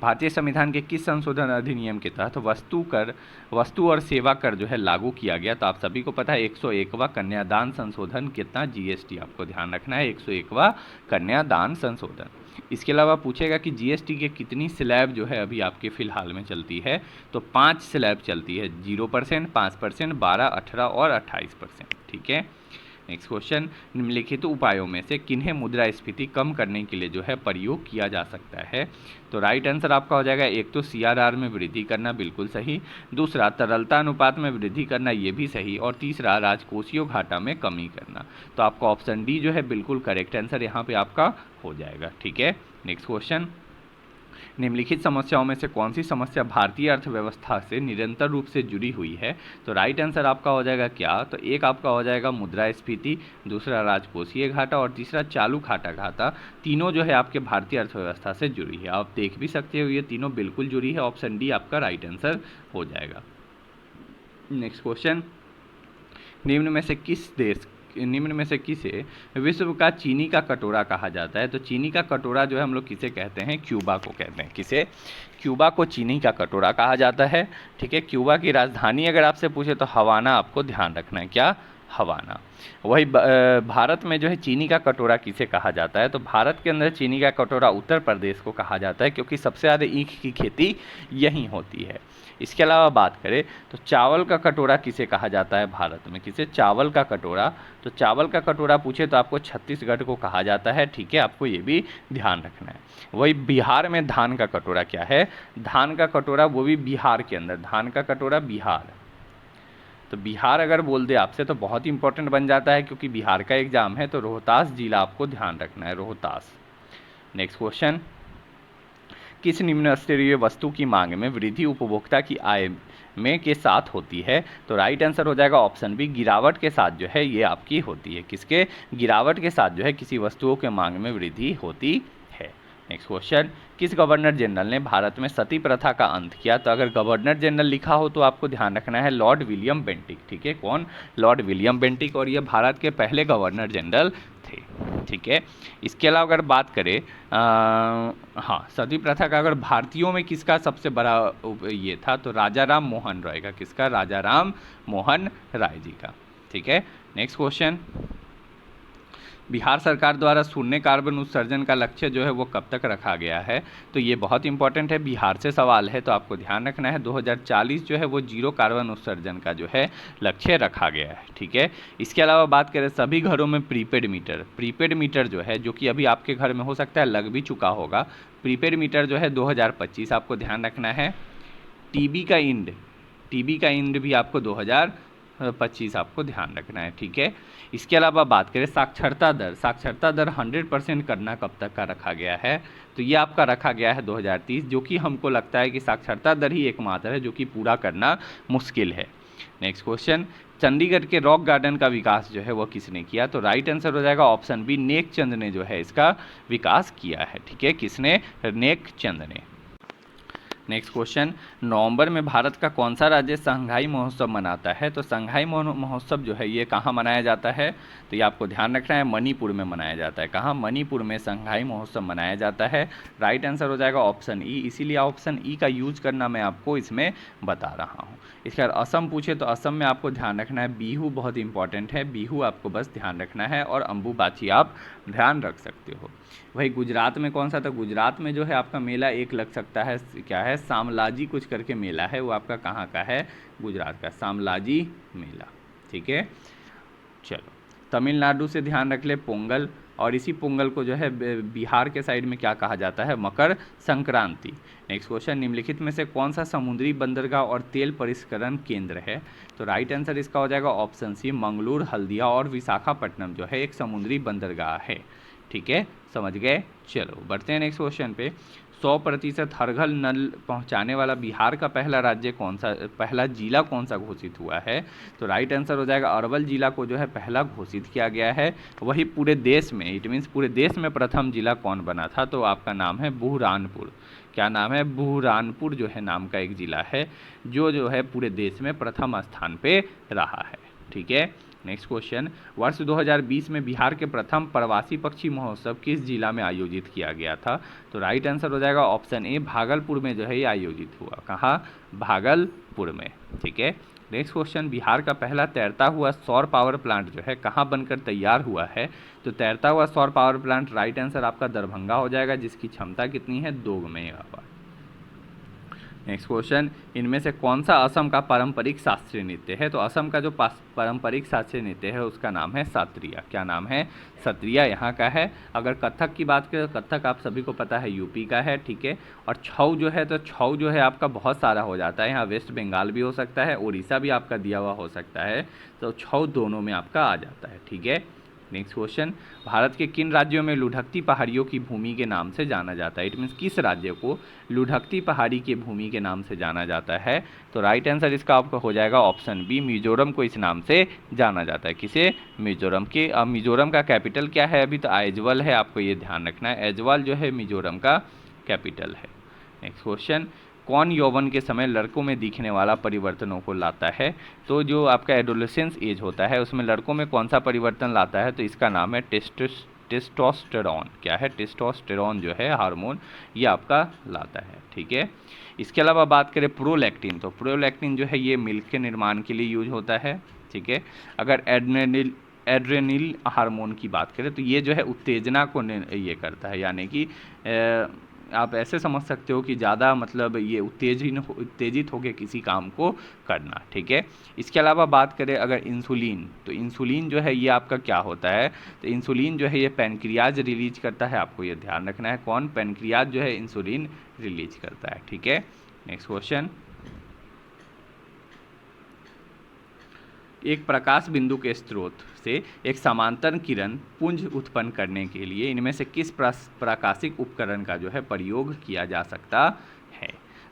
भारतीय संविधान के किस संशोधन अधिनियम के तहत वस्तु और सेवा कर जो है लागू किया गया, तो आप सभी को पता है 101वां कन्यादान संशोधन, कितना, जीएसटी, आपको ध्यान रखना है 101वां कन्यादान संशोधन। इसके अलावा पूछेगा कि जीएसटी के कितनी स्लैब जो है अभी आपके फिलहाल में चलती है, तो 5 स्लैब चलती है, 0%, 5%, 12, 18 और 28%। ठीक है। नेक्स्ट क्वेश्चन, निम्नलिखित उपायों में से किन्हें मुद्रास्फीति कम करने के लिए जो है प्रयोग किया जा सकता है, तो राइट आंसर आपका हो जाएगा एक तो सीआरआर में वृद्धि करना, बिल्कुल सही। दूसरा तरलता अनुपात में वृद्धि करना, ये भी सही। और तीसरा राजकोषीय घाटा में कमी करना। तो आपका ऑप्शन डी जो है बिल्कुल करेक्ट आंसर यहाँ पे आपका हो जाएगा। ठीक है। नेक्स्ट क्वेश्चन, निम्नलिखित समस्याओं में से कौन सी समस्या भारतीय अर्थव्यवस्था से निरंतर रूप से जुड़ी हुई है, तो राइट आंसर आपका हो जाएगा क्या, तो एक आपका हो जाएगा मुद्रास्फीति, दूसरा राजकोषीय घाटा और तीसरा चालू घाटा। तीनों जो है आपके भारतीय अर्थव्यवस्था से जुड़ी है। आप देख भी सकते हो ये तीनों बिल्कुल जुड़ी है। ऑप्शन डी आपका राइट आंसर हो जाएगा। नेक्स्ट क्वेश्चन, निम्न में से किसे विश्व का चीनी का कटोरा कहा जाता है, तो चीनी का कटोरा जो है हम लोग किसे कहते हैं, क्यूबा को कहते हैं। किसे, क्यूबा को चीनी का कटोरा कहा जाता है। ठीक है। क्यूबा की राजधानी अगर आपसे पूछे तो हवाना, आपको ध्यान रखना है, क्या, हवाना। वही भारत में जो है चीनी का कटोरा किसे कहा जाता है, तो भारत के अंदर चीनी का कटोरा उत्तर प्रदेश को कहा जाता है, क्योंकि सबसे ज़्यादा ईख की खेती यहीं होती है। इसके अलावा बात करें तो चावल का कटोरा किसे कहा जाता है भारत में, किसे, चावल का कटोरा, तो चावल का कटोरा पूछे तो आपको छत्तीसगढ़ को कहा जाता है। ठीक है। आपको ये भी ध्यान रखना है। वही बिहार में धान का कटोरा क्या है, धान का कटोरा, वो भी बिहार के अंदर, धान का कटोरा बिहार। तो बिहार अगर बोल दे आपसे तो बहुत इंपॉर्टेंट बन जाता है, क्योंकि बिहार का एग्जाम है। तो रोहतास जिला आपको ध्यान रखना है, रोहतास। नेक्स्ट क्वेश्चन, किस निम्न स्तरीय वस्तु की मांग में वृद्धि उपभोक्ता की आय में के साथ होती है, तो राइट आंसर हो जाएगा ऑप्शन बी, गिरावट के साथ जो है ये आपकी होती है। किसके, गिरावट के साथ जो है किसी वस्तुओं के मांग में वृद्धि होती है। नेक्स्ट क्वेश्चन, किस गवर्नर जनरल ने भारत में सती प्रथा का अंत किया, तो अगर गवर्नर जनरल लिखा हो तो आपको ध्यान रखना है लॉर्ड विलियम बेंटिक। ठीक है। कौन, लॉर्ड विलियम बेंटिक, और ये भारत के पहले गवर्नर जनरल थे। ठीक है। इसके अलावा अगर बात करें हाँ, सती प्रथा का अगर भारतीयों में किसका सबसे बड़ा ये था, तो राजा राम मोहन राय का। किसका, राजा राम मोहन राय जी का। ठीक है। नेक्स्ट क्वेश्चन, बिहार सरकार द्वारा शून्य कार्बन उत्सर्जन का लक्ष्य जो है वो कब तक रखा गया है, तो ये बहुत इंपॉर्टेंट है, बिहार से सवाल है, तो आपको ध्यान रखना है 2040 जो है वो 0 कार्बन उत्सर्जन का जो है लक्ष्य रखा गया है। ठीक है। इसके अलावा बात करें सभी घरों में प्रीपेड मीटर जो है, जो कि अभी आपके घर में हो सकता है लग भी चुका होगा, प्रीपेड मीटर जो है 2025 आपको ध्यान रखना है। टीबी का इंड भी आपको 2025 आपको ध्यान रखना है। ठीक है। इसके अलावा बात करें साक्षरता दर 100% करना कब तक का रखा गया है, तो ये आपका रखा गया है 2030, जो कि हमको लगता है कि साक्षरता दर ही एकमात्र है जो कि पूरा करना मुश्किल है। नेक्स्ट क्वेश्चन, चंडीगढ़ के रॉक गार्डन का विकास जो है वो किसने किया? तो राइट आंसर हो जाएगा ऑप्शन बी, नेक चंद ने जो है इसका विकास किया है। ठीक है, किसने? नेक चंद ने। नेक्स्ट क्वेश्चन, नवंबर में भारत का कौन सा राज्य संघाई महोत्सव मनाता है? तो संघाई महोत्सव जो है ये कहाँ मनाया जाता है? तो ये आपको ध्यान रखना है, मणिपुर में मनाया जाता है। कहाँ? मणिपुर में संघाई महोत्सव मनाया जाता है। राइट आंसर हो जाएगा ऑप्शन ई, इसीलिए ऑप्शन ई का यूज करना मैं आपको इसमें बता रहा हूँ। इसके बाद असम पूछे तो असम में आपको ध्यान रखना है, बिहू बहुत इंपॉर्टेंट है, बिहू आपको बस ध्यान रखना है, और अम्बुबाची आप ध्यान रख सकते हो। वही गुजरात में कौन सा था? गुजरात में जो है आपका मेला एक लग सकता है, क्या है? शामलाजी कुछ करके मेला है, वो आपका कहाँ का है? गुजरात का शामलाजी मेला। ठीक है, चलो तमिलनाडु से ध्यान रख ले, पोंगल, और इसी पोंगल को जो है बिहार के साइड में क्या कहा जाता है? मकर संक्रांति। नेक्स्ट क्वेश्चन, निम्नलिखित में से कौन सा समुद्री बंदरगाह और तेल परिष्करण केंद्र है? तो राइट आंसर इसका हो जाएगा ऑप्शन सी, मंगलूर, हल्दिया और विशाखापट्टनम जो है एक समुद्री बंदरगाह है। ठीक है, समझ गए? चलो बढ़ते हैं नेक्स्ट क्वेश्चन पे। 100% हर घर नल पहुंचाने वाला बिहार का पहला राज्य कौन सा, पहला जिला कौन सा घोषित हुआ है? तो राइट आंसर हो जाएगा अरवल जिला को जो है पहला घोषित किया गया है। वही पूरे देश में, इट मीन्स पूरे देश में प्रथम जिला कौन बना था? तो आपका नाम है बुरहानपुर। क्या नाम है? बुरहानपुर जो है नाम का एक जिला है जो है पूरे देश में प्रथम स्थान पे रहा है। ठीक है, नेक्स्ट क्वेश्चन, वर्ष 2020 में बिहार के प्रथम प्रवासी पक्षी महोत्सव किस जिला में आयोजित किया गया था? तो राइट आंसर हो जाएगा ऑप्शन ए, भागलपुर में जो है ये आयोजित हुआ। कहाँ? भागलपुर में। ठीक है, नेक्स्ट क्वेश्चन, बिहार का पहला तैरता हुआ सौर पावर प्लांट जो है कहाँ बनकर तैयार हुआ है? तो तैरता हुआ सौर पावर प्लांट राइट आंसर आपका दरभंगा हो जाएगा, जिसकी क्षमता कितनी है? 2 मेगावाट। नेक्स्ट क्वेश्चन, इनमें से कौन सा असम का पारंपरिक शास्त्रीय नृत्य है? तो असम का जो पारंपरिक शास्त्रीय नृत्य है उसका नाम है सत्रिया। क्या नाम है? सत्रिया यहाँ का है। अगर कथक की बात करें तो कथक आप सभी को पता है यूपी का है। ठीक है, और छऊ जो है, तो छऊ जो है आपका बहुत सारा हो जाता है, यहाँ वेस्ट बंगाल भी हो सकता है, उड़ीसा भी आपका दिया हुआ हो सकता है, तो छऊ दोनों में आपका आ जाता है। ठीक है, नेक्स्ट क्वेश्चन, भारत के किन राज्यों में लुढ़कती पहाड़ियों की भूमि के नाम से जाना जाता है? इट मीन्स किस राज्य को लुढ़कती पहाड़ी की भूमि के नाम से जाना जाता है? तो राइट आंसर इसका आपका हो जाएगा ऑप्शन बी, मिजोरम को इस नाम से जाना जाता है। किसे? मिजोरम के। अब मिजोरम का कैपिटल क्या है? अभी तो आइजवाल है, आपको ये ध्यान रखना है, आइजवाल जो है मिजोरम का कैपिटल है। नेक्स्ट क्वेश्चन, कौन यौवन के समय लड़कों में दिखने वाला परिवर्तनों को लाता है? तो जो आपका एडोलेसेंस एज होता है उसमें लड़कों में कौन सा परिवर्तन लाता है? तो इसका नाम है टेस्टोस्टेरॉन। क्या है? टेस्टोस्टेरॉन जो है हार्मोन, ये आपका लाता है। ठीक है, इसके अलावा बात करें प्रोलैक्टिन, तो प्रोलैक्टिन जो है ये मिल्क के निर्माण के लिए यूज होता है। ठीक है, अगर एड्रेनिल हार्मोन की बात करें तो ये जो है उत्तेजना को ये करता है, यानी कि आप ऐसे समझ सकते हो कि ज़्यादा मतलब ये उत्तेजित होकर किसी काम को करना। ठीक है, इसके अलावा बात करें अगर इंसुलिन, तो इंसुलिन जो है ये आपका क्या होता है? तो इंसुलिन जो है ये पैनक्रियाज रिलीज करता है, आपको ये ध्यान रखना है। कौन? पैनक्रियाज जो है इंसुलिन रिलीज करता है। ठीक है, नेक्स्ट क्वेश्चन, एक प्रकाश बिंदु के स्रोत से एक समांतर किरण पुंज उत्पन्न करने के लिए इनमें से किस प्राकाशिक उपकरण का जो है प्रयोग किया जा सकता है?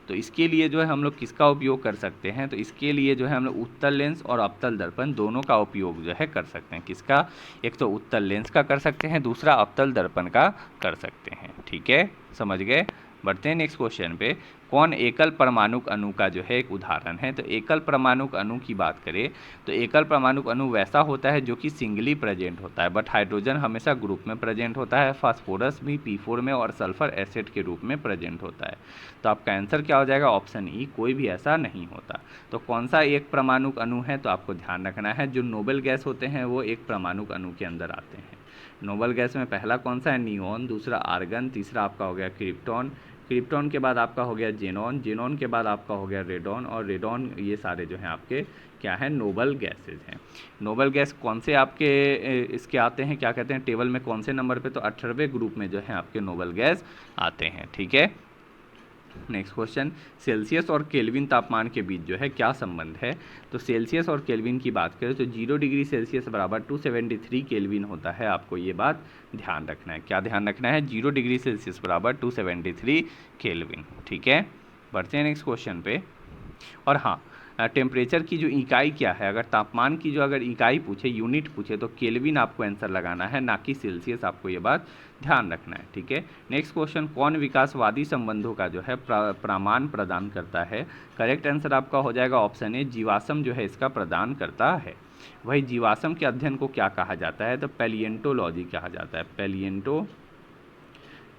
तो इसके लिए जो है हम लोग किसका उपयोग कर सकते हैं? तो इसके लिए जो है हम लोग उत्तल लेंस और अवतल दर्पण दोनों का उपयोग जो है कर सकते हैं। किसका? एक तो उत्तल लेंस का कर सकते हैं, दूसरा अवतल दर्पण का कर सकते हैं। ठीक है, समझ गए? बढ़ते हैं नेक्स्ट क्वेश्चन पे। कौन एकल परमाणुक अणु का जो है एक उदाहरण है? तो एकल परमाणुक अणु की बात करें तो एकल परमाणुक अणु वैसा होता है जो कि सिंगली प्रेजेंट होता है, बट हाइड्रोजन हमेशा ग्रुप में प्रेजेंट होता है, फास्फोरस भी P4 में और सल्फर एसिड के रूप में प्रेजेंट होता है। तो आपका आंसर क्या हो जाएगा? ऑप्शन ई, कोई भी ऐसा नहीं होता। तो कौन सा एक परमाणुक अणु है? तो आपको ध्यान रखना है, जो नोबेल गैस होते हैं वो एक परमाणुक अणु के अंदर आते हैं। नोबेल गैस में पहला कौन सा है? नियॉन, दूसरा आर्गन, तीसरा आपका हो गया क्रिप्टॉन, क्रिप्टॉन के बाद आपका हो गया जेनॉन, जेनॉन के बाद आपका हो गया रेडॉन, और रेडॉन, ये सारे जो हैं आपके क्या हैं? नोबेल गैसेज हैं। नोबेल गैस कौन से आपके इसके आते हैं, क्या कहते हैं, टेबल में कौन से नंबर पे? तो 18वें ग्रुप में जो है आपके नोबेल गैस आते हैं। ठीक है, नेक्स्ट क्वेश्चन, सेल्सियस और केल्विन तापमान के बीच जो है क्या संबंध है? तो सेल्सियस और केल्विन की बात करें तो 0 डिग्री सेल्सियस बराबर 273 केल्विन होता है, आपको ये बात ध्यान रखना है। क्या ध्यान रखना है? 0 डिग्री सेल्सियस बराबर 273 केल्विन। ठीक है, बढ़ते हैं नेक्स्ट क्वेश्चन पे। और हाँ, टेम्परेचर की जो इकाई क्या है, अगर तापमान की जो अगर इकाई पूछे, यूनिट पूछे, तो केल्विन आपको आंसर लगाना है, ना कि सेल्सियस। आपको ये बात ध्यान रखना है, ठीक है। नेक्स्ट क्वेश्चन, कौन विकासवादी संबंधों का जो है प्रमाण प्रदान करता है? करेक्ट आंसर आपका हो जाएगा ऑप्शन ए, जीवाश्म जो है इसका प्रदान करता है। वही जीवाश्म के अध्ययन को क्या कहा जाता है? तो पैलिएंटोलॉजी कहा जाता है। पैलिएंटो,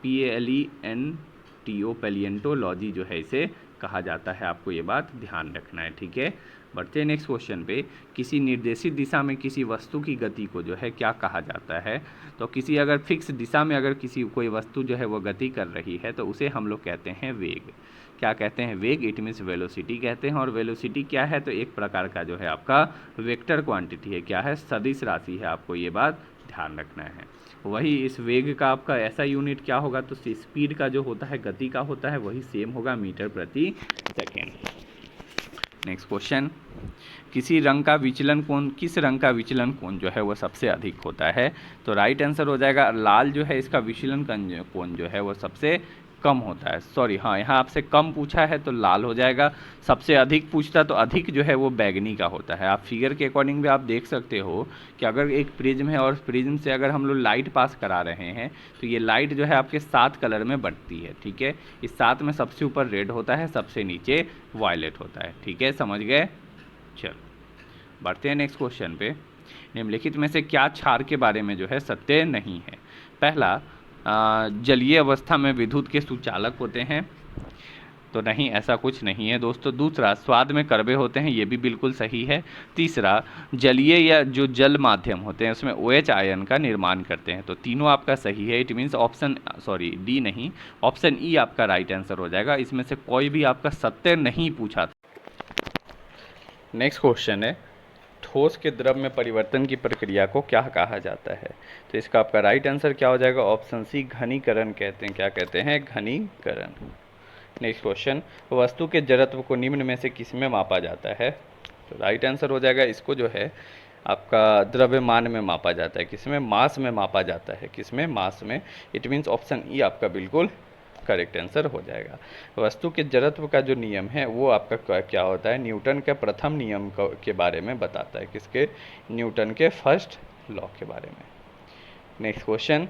PALENTO, पैलिएंटोलॉजी जो है इसे कहा जाता है। आपको ये बात ध्यान रखना है, ठीक है। बढ़ते हैं नेक्स्ट क्वेश्चन पे। किसी निर्देशित दिशा में किसी वस्तु की गति को जो है क्या कहा जाता है? तो किसी अगर फिक्स दिशा में अगर किसी कोई वस्तु जो है वो गति कर रही है तो उसे हम लोग कहते हैं वेग। क्या कहते हैं? वेग। इट मीन्स वेलोसिटी कहते हैं। और वेलोसिटी क्या है? तो एक प्रकार का जो है आपका वेक्टर क्वांटिटी है। क्या है? सदिश राशि है। आपको ये बात ध्यान रखना है। वही इस वेग का आपका ऐसा यूनिट क्या होगा? तो स्पीड का जो होता है, गति का होता है, वही सेम होगा, मीटर प्रति सेकेंड। नेक्स्ट क्वेश्चन, किसी रंग का विचलन कोण, किस रंग का विचलन कोण जो है वो सबसे अधिक होता है? तो राइट आंसर हो जाएगा लाल जो है इसका विचलन कोण जो है वो सबसे कम होता है। सॉरी, हाँ, यहाँ आपसे कम पूछा है तो लाल हो जाएगा। सबसे अधिक पूछता तो अधिक जो है वो बैगनी का होता है। आप फिगर के अकॉर्डिंग भी आप देख सकते हो कि अगर एक प्रिज्म है और प्रिज्म से अगर हम लोग लाइट पास करा रहे हैं तो ये लाइट जो है आपके 7 कलर में बढ़ती है, ठीक है। इस 7 में सबसे ऊपर रेड होता है, सबसे नीचे वायलेट होता है, ठीक है, समझ गए। चलो बढ़ते हैं नेक्स्ट क्वेश्चन पे। निम्नलिखित में से क्या क्षार के बारे में जो है सत्य नहीं है? पहला, जलीय अवस्था में विद्युत के सुचालक होते हैं, तो नहीं, ऐसा कुछ नहीं है दोस्तों। दूसरा, स्वाद में कड़वे होते हैं, ये भी बिल्कुल सही है। तीसरा, जलीय या जो जल माध्यम होते हैं उसमें OH आयन का निर्माण करते हैं, तो तीनों आपका सही है। It means option, sorry, D नहीं, ऑप्शन ई आपका राइट आंसर हो जाएगा। इसमें से कोई भी आपका सत्य नहीं पूछा था। नेक्स्ट क्वेश्चन है, ठोस के द्रव में परिवर्तन की प्रक्रिया को क्या कहा जाता है? तो इसका आपका राइट आंसर क्या हो जाएगा? ऑप्शन सी, घनीकरण कहते हैं। क्या कहते हैं? घनीकरण। नेक्स्ट क्वेश्चन, वस्तु के जड़त्व को निम्न में से किस में मापा जाता है? तो राइट आंसर हो जाएगा, इसको जो है आपका द्रव्यमान में मापा जाता है। किसमें? मास में मापा जाता है। किसमें? मास में। इट मीन्स ऑप्शन ई आपका बिल्कुल करेक्ट आंसर हो जाएगा। वस्तु के जड़त्व का जो नियम है वो आपका क्या होता है? न्यूटन के प्रथम नियम के बारे में बताता है। किसके? न्यूटन के फर्स्ट लॉ के बारे में। नेक्स्ट क्वेश्चन,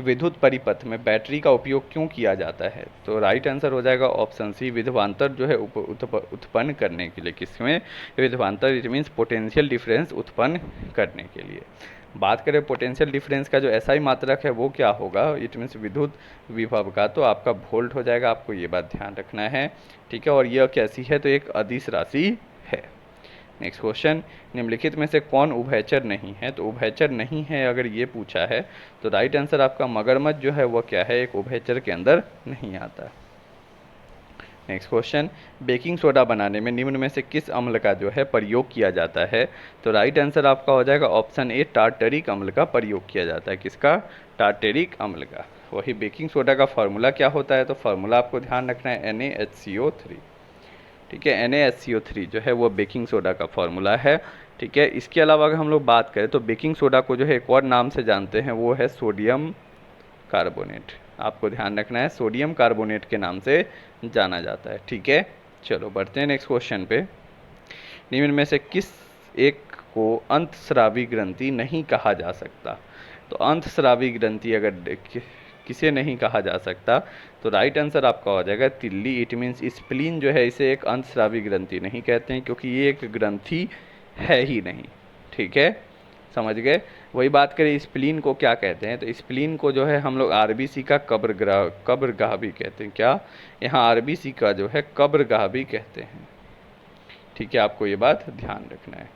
विद्युत परिपथ में बैटरी का उपयोग क्यों किया जाता है? तो राइट आंसर हो जाएगा ऑप्शन सी, विभवांतर जो है उत्पन्न करने के लिए। किसमें? विभवांतर, इट मीन्स पोटेंशियल डिफरेंस उत्पन्न करने के लिए। बात करें पोटेंशियल डिफरेंस का जो SI मात्रक है वो क्या होगा? इट मीन्स विद्युत विभव का, तो आपका वोल्ट हो जाएगा। आपको ये बात ध्यान रखना है, ठीक है। और यह कैसी है? तो एक अदिश राशि है। नेक्स्ट क्वेश्चन, निम्नलिखित में से कौन उभयचर नहीं है? तो उभयचर नहीं है अगर ये पूछा है तो राइट आंसर आपका मगरमच्छ जो है वो क्या है? एक उभयचर के अंदर नहीं आता। नेक्स्ट क्वेश्चन, बेकिंग सोडा बनाने में निम्न में से किस अम्ल का जो है प्रयोग किया जाता है? तो राइट आंसर आपका हो जाएगा ऑप्शन ए, टार्टरिक अम्ल का प्रयोग किया जाता है। किसका? टार्टरिक अम्ल का। वही बेकिंग सोडा का फार्मूला क्या होता है? तो फार्मूला आपको ध्यान रखना है, NaHCO3, ठीक है। NaHCO3 जो है वो बेकिंग सोडा का फार्मूला है, ठीक है। इसके अलावा अगर हम लोग बात करें तो बेकिंग सोडा को जो है एक और नाम से जानते हैं, वो है सोडियम कार्बोनेट। आपको ध्यान रखना है, सोडियम कार्बोनेट के नाम से जाना जाता है, ठीक है। चलो बढ़ते हैं नेक्स्ट क्वेश्चन पे। निम्न में से किस एक को अंतस्रावी ग्रंथि नहीं कहा जा सकता? तो अंतस्रावी ग्रंथि अगर किसे नहीं कहा जा सकता तो राइट आंसर आपका हो जाएगा तिल्ली। इट मीन्स स्प्लीन जो है इसे एक अंतस्रावी ग्रंथि नहीं कहते हैं, क्योंकि ये एक ग्रंथि है ही नहीं, ठीक है, समझ गए। वही बात करें स्प्लीन को क्या कहते हैं? तो स्प्लीन को जो है हम लोग RBC का कब्रगाह भी कहते हैं। क्या? यहाँ RBC का जो है कब्रगाह भी कहते हैं, ठीक है। आपको ये बात ध्यान रखना है।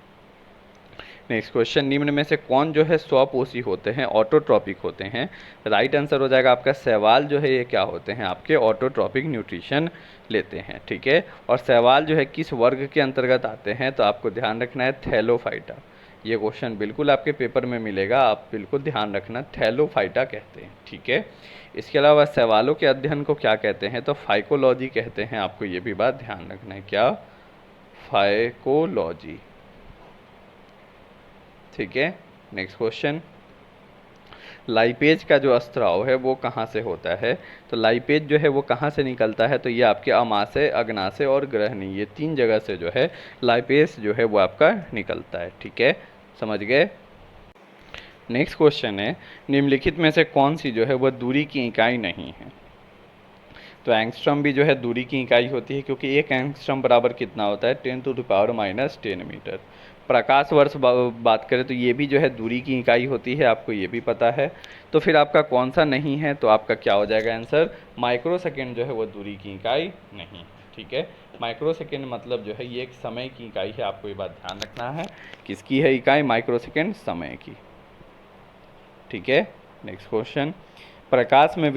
नेक्स्ट क्वेश्चन, निम्न में से कौन जो है स्वपोषी होते हैं, ऑटोट्रॉपिक होते हैं? राइट आंसर हो जाएगा आपका शैवाल जो है ये क्या होते हैं? आपके ऑटोट्रॉपिक न्यूट्रिशन लेते हैं, ठीक है। और शैवाल जो है किस वर्ग के अंतर्गत आते हैं? तो आपको ध्यान रखना है थैलोफाइटा। ये क्वेश्चन बिल्कुल आपके पेपर में मिलेगा, आप बिल्कुल ध्यान रखना, थैलोफाइटा कहते हैं, ठीक है। इसके अलावा शैवालों के अध्ययन को क्या कहते हैं? तो फाइकोलॉजी कहते हैं। आपको ये भी बात ध्यान रखना है, क्या? फाइकोलॉजी, ठीक है। नेक्स्ट क्वेश्चन, लाइपेज का जो स्त्राव है वो कहाँ से होता है? तो लाइपेज जो है वो कहाँ से निकलता है? तो ये आपके अमाशय, अग्नाशय और ग्रहणी, ये 3 जगह से जो है लाइपेज जो है वो आपका निकलता है। ठीक है, समझ गए? नेक्स्ट क्वेश्चन है, निम्नलिखित में से कौन सी जो है वह दूरी की इकाई नहीं है? तो एंगस्ट्रम भी जो है दूरी की इकाई होती है, क्योंकि एक एंगस्ट्रम बराबर कितना होता है? 10⁻⁻10 मीटर। प्रकाश वर्ष बात करें तो ये भी जो है दूरी की इकाई होती है, आपको ये भी पता है। तो फिर आपका कौन सा नहीं है? तो आपका क्या हो जाएगा आंसर? माइक्रो सेकेंड जो है वो दूरी की इकाई नहीं। ठीक है, माइक्रो सेकेंड मतलब जो है ये एक समय की इकाई है, आपको ये बात ध्यान रखना है। किसकी है इकाई? माइक्रो सेकेंड, समय की। ठीक है, नेक्स्ट क्वेश्चन, प्रकाश में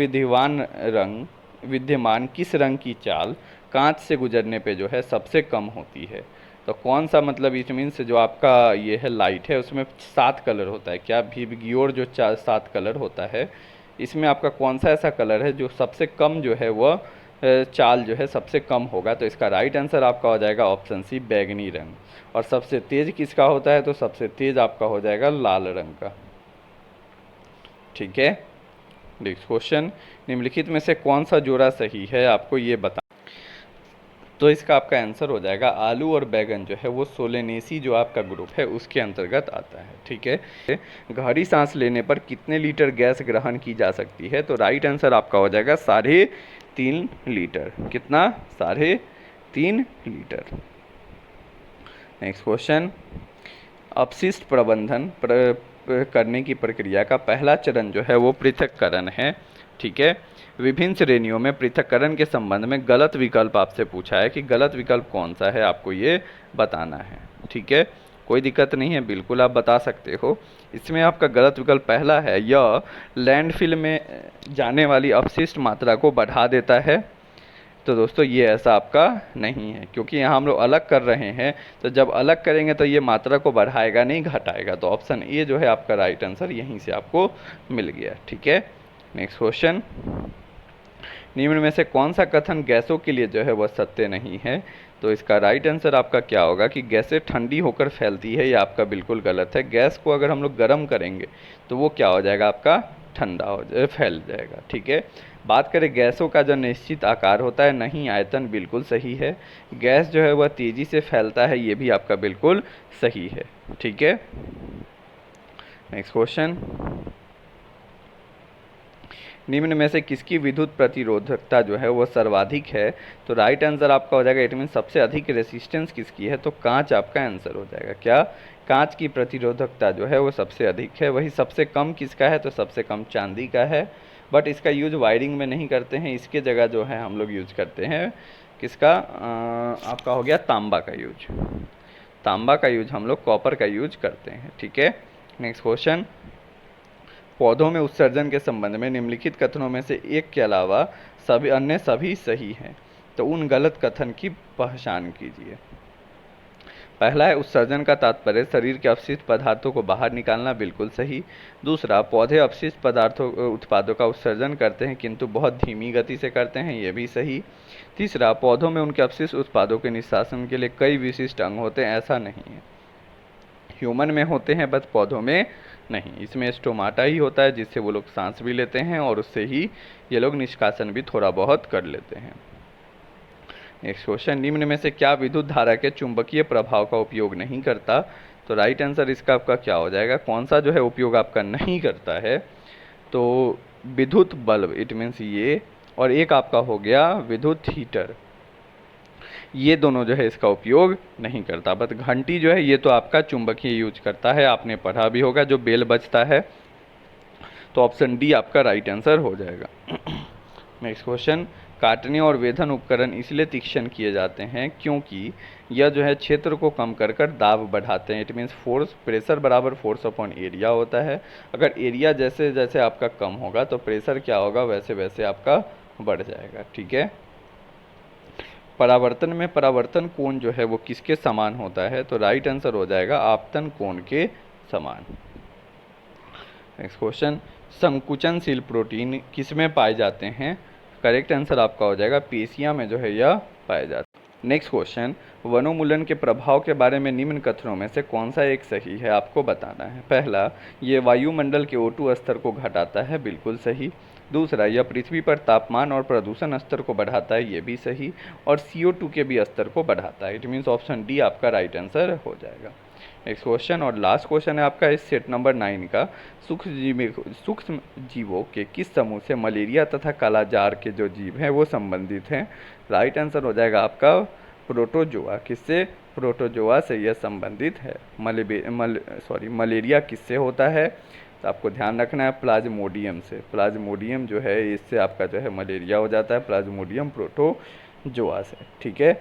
विद्यमान किस रंग की चाल कांच से गुजरने पे जो है सबसे कम होती है? तो कौन सा, मतलब इट मीन्स जो आपका ये है लाइट है उसमें 7 कलर होता है, क्या विबग्योर जो 7 कलर होता है, इसमें आपका कौन सा ऐसा कलर है जो सबसे कम जो है वह चाल जो है सबसे कम होगा? तो इसका राइट आंसर आपका हो जाएगा ऑप्शन सी, बैगनी रंग। और सबसे तेज किसका होता है? तो सबसे तेज आपका हो जाएगा लाल रंग का। ठीक है, नेक्स्ट क्वेश्चन, निम्नलिखित में से कौन सा जोड़ा सही है, आपको ये बता। तो इसका आपका आंसर हो जाएगा आलू और बैगन जो है वो सोलेनेसी जो आपका ग्रुप है उसके अंतर्गत आता है। ठीक है, गहरी सांस लेने पर कितने लीटर गैस ग्रहण की जा सकती है? तो राइट आंसर आपका हो जाएगा 3.5 लीटर। कितना? 3.5 लीटर। नेक्स्ट क्वेश्चन, अपशिष्ट प्रबंधन करने की प्रक्रिया का पहला चरण जो है वो पृथक्करण है। ठीक है, विभिन्न श्रेणियों में पृथक्करण के संबंध में गलत विकल्प आपसे पूछा है कि गलत विकल्प कौन सा है, आपको ये बताना है। ठीक है, कोई दिक्कत नहीं है, बिल्कुल आप बता सकते हो। इसमें आपका गलत विकल्प पहला है, यह लैंडफिल में जाने वाली अपशिष्ट मात्रा को बढ़ा देता है। तो दोस्तों ये ऐसा आपका नहीं है, क्योंकि यहाँ हम लोग अलग कर रहे हैं, तो जब अलग करेंगे तो ये मात्रा को बढ़ाएगा नहीं घटाएगा। तो ऑप्शन ए जो है आपका राइट आंसर यहीं से आपको मिल गया। ठीक है, नेक्स्ट क्वेश्चन, निम्न में से कौन सा कथन गैसों के लिए जो है वह सत्य नहीं है? तो इसका राइट आंसर आपका क्या होगा कि गैसें ठंडी होकर फैलती है, ये आपका बिल्कुल गलत है। गैस को अगर हम लोग गर्म करेंगे तो वो क्या हो जाएगा? आपका ठंडा हो जाए, फैल जाएगा। ठीक है, बात करें गैसों का जो निश्चित आकार होता है, नहीं आयतन, बिल्कुल सही है। गैस जो है वह तेज़ी से फैलता है, ये भी आपका बिल्कुल सही है। ठीक है, नेक्स्ट क्वेश्चन, निम्न में से किसकी विद्युत प्रतिरोधकता जो है वो सर्वाधिक है? तो राइट आंसर आपका हो जाएगा, इट मीन सबसे अधिक रेसिस्टेंस किसकी है? तो कांच आपका आंसर हो जाएगा। क्या? कांच की प्रतिरोधकता जो है वो सबसे अधिक है। वही सबसे कम किसका है? तो सबसे कम चांदी का है, बट इसका यूज वायरिंग में नहीं करते हैं, इसके जगह जो है हम लोग यूज करते हैं किसका? आपका हो गया तांबा का यूज। तांबा का यूज हम लोग कॉपर का यूज करते हैं। ठीक है, नेक्स्ट क्वेश्चन, पौधों में उत्सर्जन के संबंध में निम्नलिखित कथनों में से एक के अलावा सभी अन्य सभी सही हैं। तो उन गलत कथन की पहचान कीजिए। पहला है, उत्सर्जन का तात्पर्य शरीर के अपशिष्ट पदार्थों को बाहर निकालना, बिल्कुल सही। दूसरा, पौधे अपशिष्ट पदार्थों उत्पादों का उत्सर्जन करते हैं किंतु बहुत धीमी गति से करते हैं, ये भी सही। तीसरा, पौधों में उनके अपशिष्ट उत्पादों के निष्कासन के लिए कई विशिष्ट अंग होते हैं, ऐसा नहीं है। ह्यूमन में होते हैं बट पौधों में नहीं। इसमें स्टोमाटा ही होता है जिससे वो लोग सांस भी लेते हैं और उससे ही ये लोग निष्कासन भी थोड़ा बहुत कर लेते हैं। नेक्स्ट क्वेश्चन, निम्न में से क्या विद्युत धारा के चुंबकीय प्रभाव का उपयोग नहीं करता? तो राइट आंसर इसका आपका क्या हो जाएगा? कौन सा जो है उपयोग आपका नहीं करता है? तो विद्युत बल्ब, इट मीन्स ये, और एक आपका हो गया विद्युत हीटर, ये दोनों जो है इसका उपयोग नहीं करता। बट घंटी जो है ये तो आपका चुंबकीय यूज करता है, आपने पढ़ा भी होगा, जो बेल बजता है। तो ऑप्शन डी आपका राइट आंसर हो जाएगा। नेक्स्ट क्वेश्चन, काटने और वेधन उपकरण इसलिए तीक्ष्ण किए जाते हैं क्योंकि यह जो है क्षेत्र को कम कर कर दाब बढ़ाते हैं। इट मीन्स फोर्स, प्रेशर बराबर फोर्स अपॉन एरिया होता है। अगर एरिया जैसे जैसे आपका कम होगा तो प्रेशर क्या होगा? वैसे वैसे आपका बढ़ जाएगा। ठीक है, परावर्तन में परावर्तन कोण जो है वो किसके समान होता है? तो राइट आंसर हो जाएगा आपतन कोण के समान। नेक्स्ट क्वेश्चन, संकुचनशील प्रोटीन किस में पाए जाते हैं? करेक्ट आंसर आपका हो जाएगा पेशियां में जो है यह पाए जाते हैं। नेक्स्ट क्वेश्चन, वनोन्मूलन के प्रभाव के बारे में निम्न कथनों में से कौन सा एक सही है, आपको बताना है। पहला, ये वायुमंडल के O2 स्तर को घटाता है, बिल्कुल सही। दूसरा, यह पृथ्वी पर तापमान और प्रदूषण स्तर को बढ़ाता है, ये भी सही। और CO2 के भी स्तर को बढ़ाता है। इट मीन्स ऑप्शन डी आपका राइट आंसर हो जाएगा। नेक्स्ट क्वेश्चन और लास्ट क्वेश्चन है आपका इस सेट नंबर 9 का, सूक्ष्म जीवों के किस समूह से मलेरिया तथा कालाजार के जो जीव हैं वो संबंधित हैं। राइट आंसर हो जाएगा आपका प्रोटोजोआ। किससे? प्रोटोजोआ से यह संबंधित है। मलेरिया किससे होता है? तो आपको ध्यान रखना है प्लाज्मोडियम से। प्लाज्मोडियम जो है इससे आपका जो है मलेरिया हो जाता है, प्लाज्मोडियम प्रोटोजोआ से। ठीक है,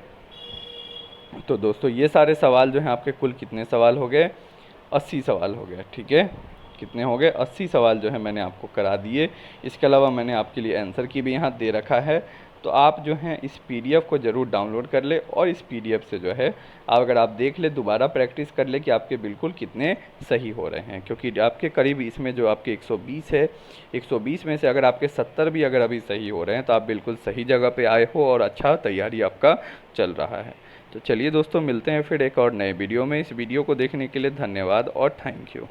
तो दोस्तों ये सारे सवाल जो हैं आपके कुल कितने सवाल हो गए? 80 सवाल हो गए। ठीक है, कितने हो गए? 80 सवाल जो है मैंने आपको करा दिए। इसके अलावा मैंने आपके लिए आंसर की भी यहाँ दे रखा है, तो आप जो हैं इस PDF को ज़रूर डाउनलोड कर ले और इस PDF से जो है अगर आप देख ले, दोबारा प्रैक्टिस कर ले कि आपके बिल्कुल कितने सही हो रहे हैं। क्योंकि आपके करीब इसमें जो आपके 120 है, 120 में से अगर आपके 70 भी अगर अभी सही हो रहे हैं तो आप बिल्कुल सही जगह पे आए हो और अच्छा तैयारी आपका चल रहा है। तो चलिए दोस्तों, मिलते हैं फिर एक और नए वीडियो में। इस वीडियो को देखने के लिए धन्यवाद और थैंक यू।